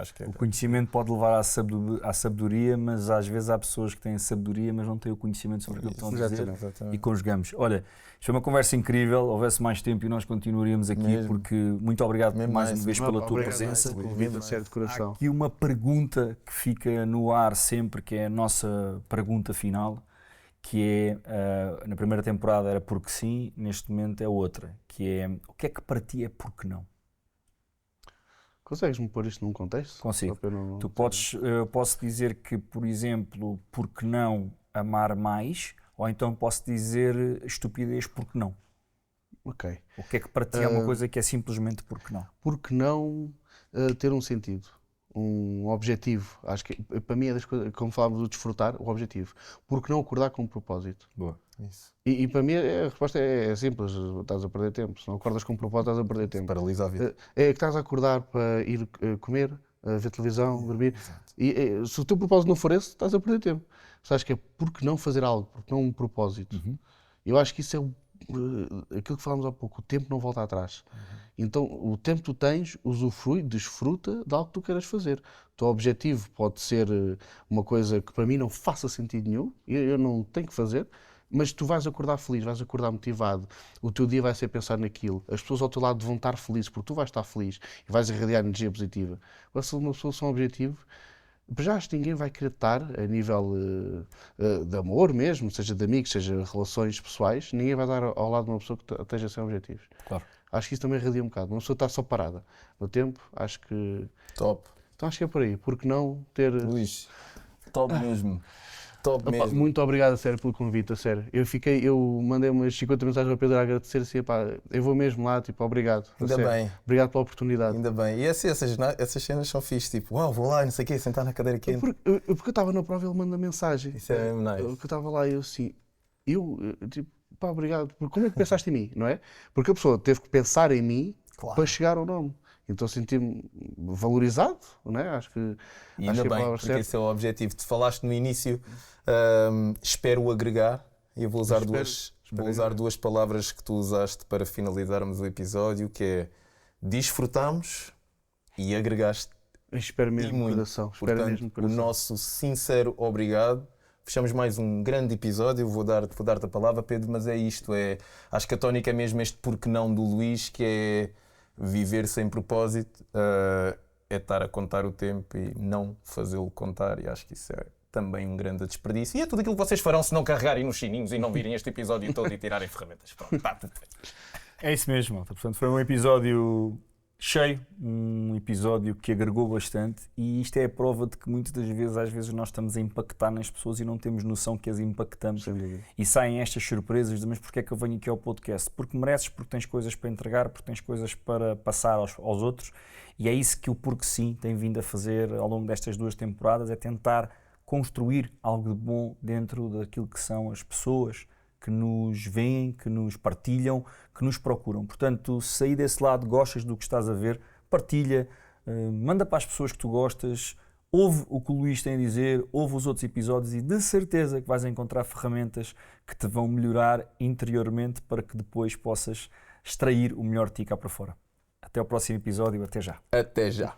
Acho que é. O conhecimento pode levar à sabedoria, mas às vezes há pessoas que têm sabedoria, mas não têm o conhecimento sobre aquilo que estão a dizer. Exatamente. E conjugamos. Olha, isto é uma conversa incrível. Houvesse mais tempo e nós continuaríamos aqui, Mesmo. porque muito obrigado Mesmo mais mais. uma vez pela tua Obrigado, presença. convido a sério de Há coração. aqui uma pergunta que fica no ar sempre, que é a nossa pergunta final, que é, na primeira temporada era porque sim, neste momento é outra, que é, o que é que para ti é porque não? Consegues-me pôr isto num contexto? Consigo. Só para eu não- Tu podes, eu posso dizer que, por exemplo, porque não amar mais, ou então posso dizer estupidez porque não. Ok. O que é que para ti é uma coisa que é simplesmente porque não? Porque não ter um sentido? um objetivo. Acho que para mim é das coisas, como falávamos do desfrutar, o objetivo. Porque não acordar com um propósito? Boa. Isso. E para mim a resposta é simples, estás a perder tempo. Se não acordas com um propósito, estás a perder tempo. Paralisa a vida. É que estás a acordar para ir comer, ver televisão, dormir. E se o teu propósito não for esse, estás a perder tempo. Sabes que é porque não fazer algo, porque não um propósito. Eu acho que isso é aquilo que falámos há pouco, o tempo não volta atrás. Então, o tempo que tu tens, usufrui, desfruta de algo que tu queiras fazer. O teu objetivo pode ser uma coisa que para mim não faça sentido nenhum, eu não tenho que fazer, mas tu vais acordar feliz, vais acordar motivado, o teu dia vai ser pensar naquilo, as pessoas ao teu lado vão estar felizes porque tu vais estar feliz e vais irradiar energia positiva. Agora, se uma pessoa sem objetivo, já acho que ninguém vai querer estar a nível de amor mesmo, seja de amigos, seja relações pessoais, ninguém vai estar ao lado de uma pessoa que esteja sem objetivos. Claro. Acho que isso também irradia um bocado. Uma pessoa está só parada no tempo, acho que... Top. Então acho que é por aí. Porque não ter... Luís, top mesmo. Top Opa, mesmo. muito obrigado, a sério, pelo convite, a sério. Eu mandei umas 50 mensagens ao Pedro a agradecer, assim, pá, eu vou mesmo lá, tipo, obrigado. a Ainda sério. bem. Obrigado pela oportunidade. Ainda bem. E essas cenas são fixes, tipo, uau, vou lá, não sei o quê, sentar na cadeira quente. Porque eu estava na prova e ele manda mensagem. Isso é mesmo nice. Eu estava lá e eu assim, tipo, pá, obrigado. Porque como é que pensaste em mim, não é? Porque a pessoa teve que pensar em mim Claro. para chegar ao nome. Então senti-me valorizado, não é? Acho que E ainda acho que a bem, palavra porque certa. esse é o objetivo. Tu falaste no início, espero agregar, e eu vou usar, duas palavras que tu usaste para finalizarmos o episódio, que é disfrutamos e agregaste Espero e mesmo de muito. coração. Espero Portanto, mesmo de o coração. nosso sincero obrigado. Fechamos mais um grande episódio. Eu vou dar-te a palavra, Pedro, mas é isto. Acho que a tónica é mesmo este porque não do Luís, que é viver sem propósito, é estar a contar o tempo e não fazê-lo contar. E acho que isso é também um grande desperdício. E é tudo aquilo que vocês farão se não carregarem nos sininhos e não virem este episódio todo e tirarem ferramentas. Pronto, está tudo feito. É isso mesmo, malta. Portanto, foi um episódio cheio, um episódio que agregou bastante, e isto é a prova de que muitas das vezes, às vezes, nós estamos a impactar nas pessoas e não temos noção que as impactamos. E saem estas surpresas de, mas porquê é que eu venho aqui ao podcast? Porque mereces, porque tens coisas para entregar, porque tens coisas para passar aos outros, e é isso que o Porque Sim tem vindo a fazer ao longo destas 2 temporadas, é tentar construir algo de bom dentro daquilo que são as pessoas que nos veem, que nos partilham, que nos procuram. Portanto, se aí desse lado gostas do que estás a ver, partilha, manda para as pessoas que tu gostas, ouve o que o Luís tem a dizer, ouve os outros episódios e de certeza que vais encontrar ferramentas que te vão melhorar interiormente para que depois possas extrair o melhor de ti cá para fora. Até ao próximo episódio, até já. Até já.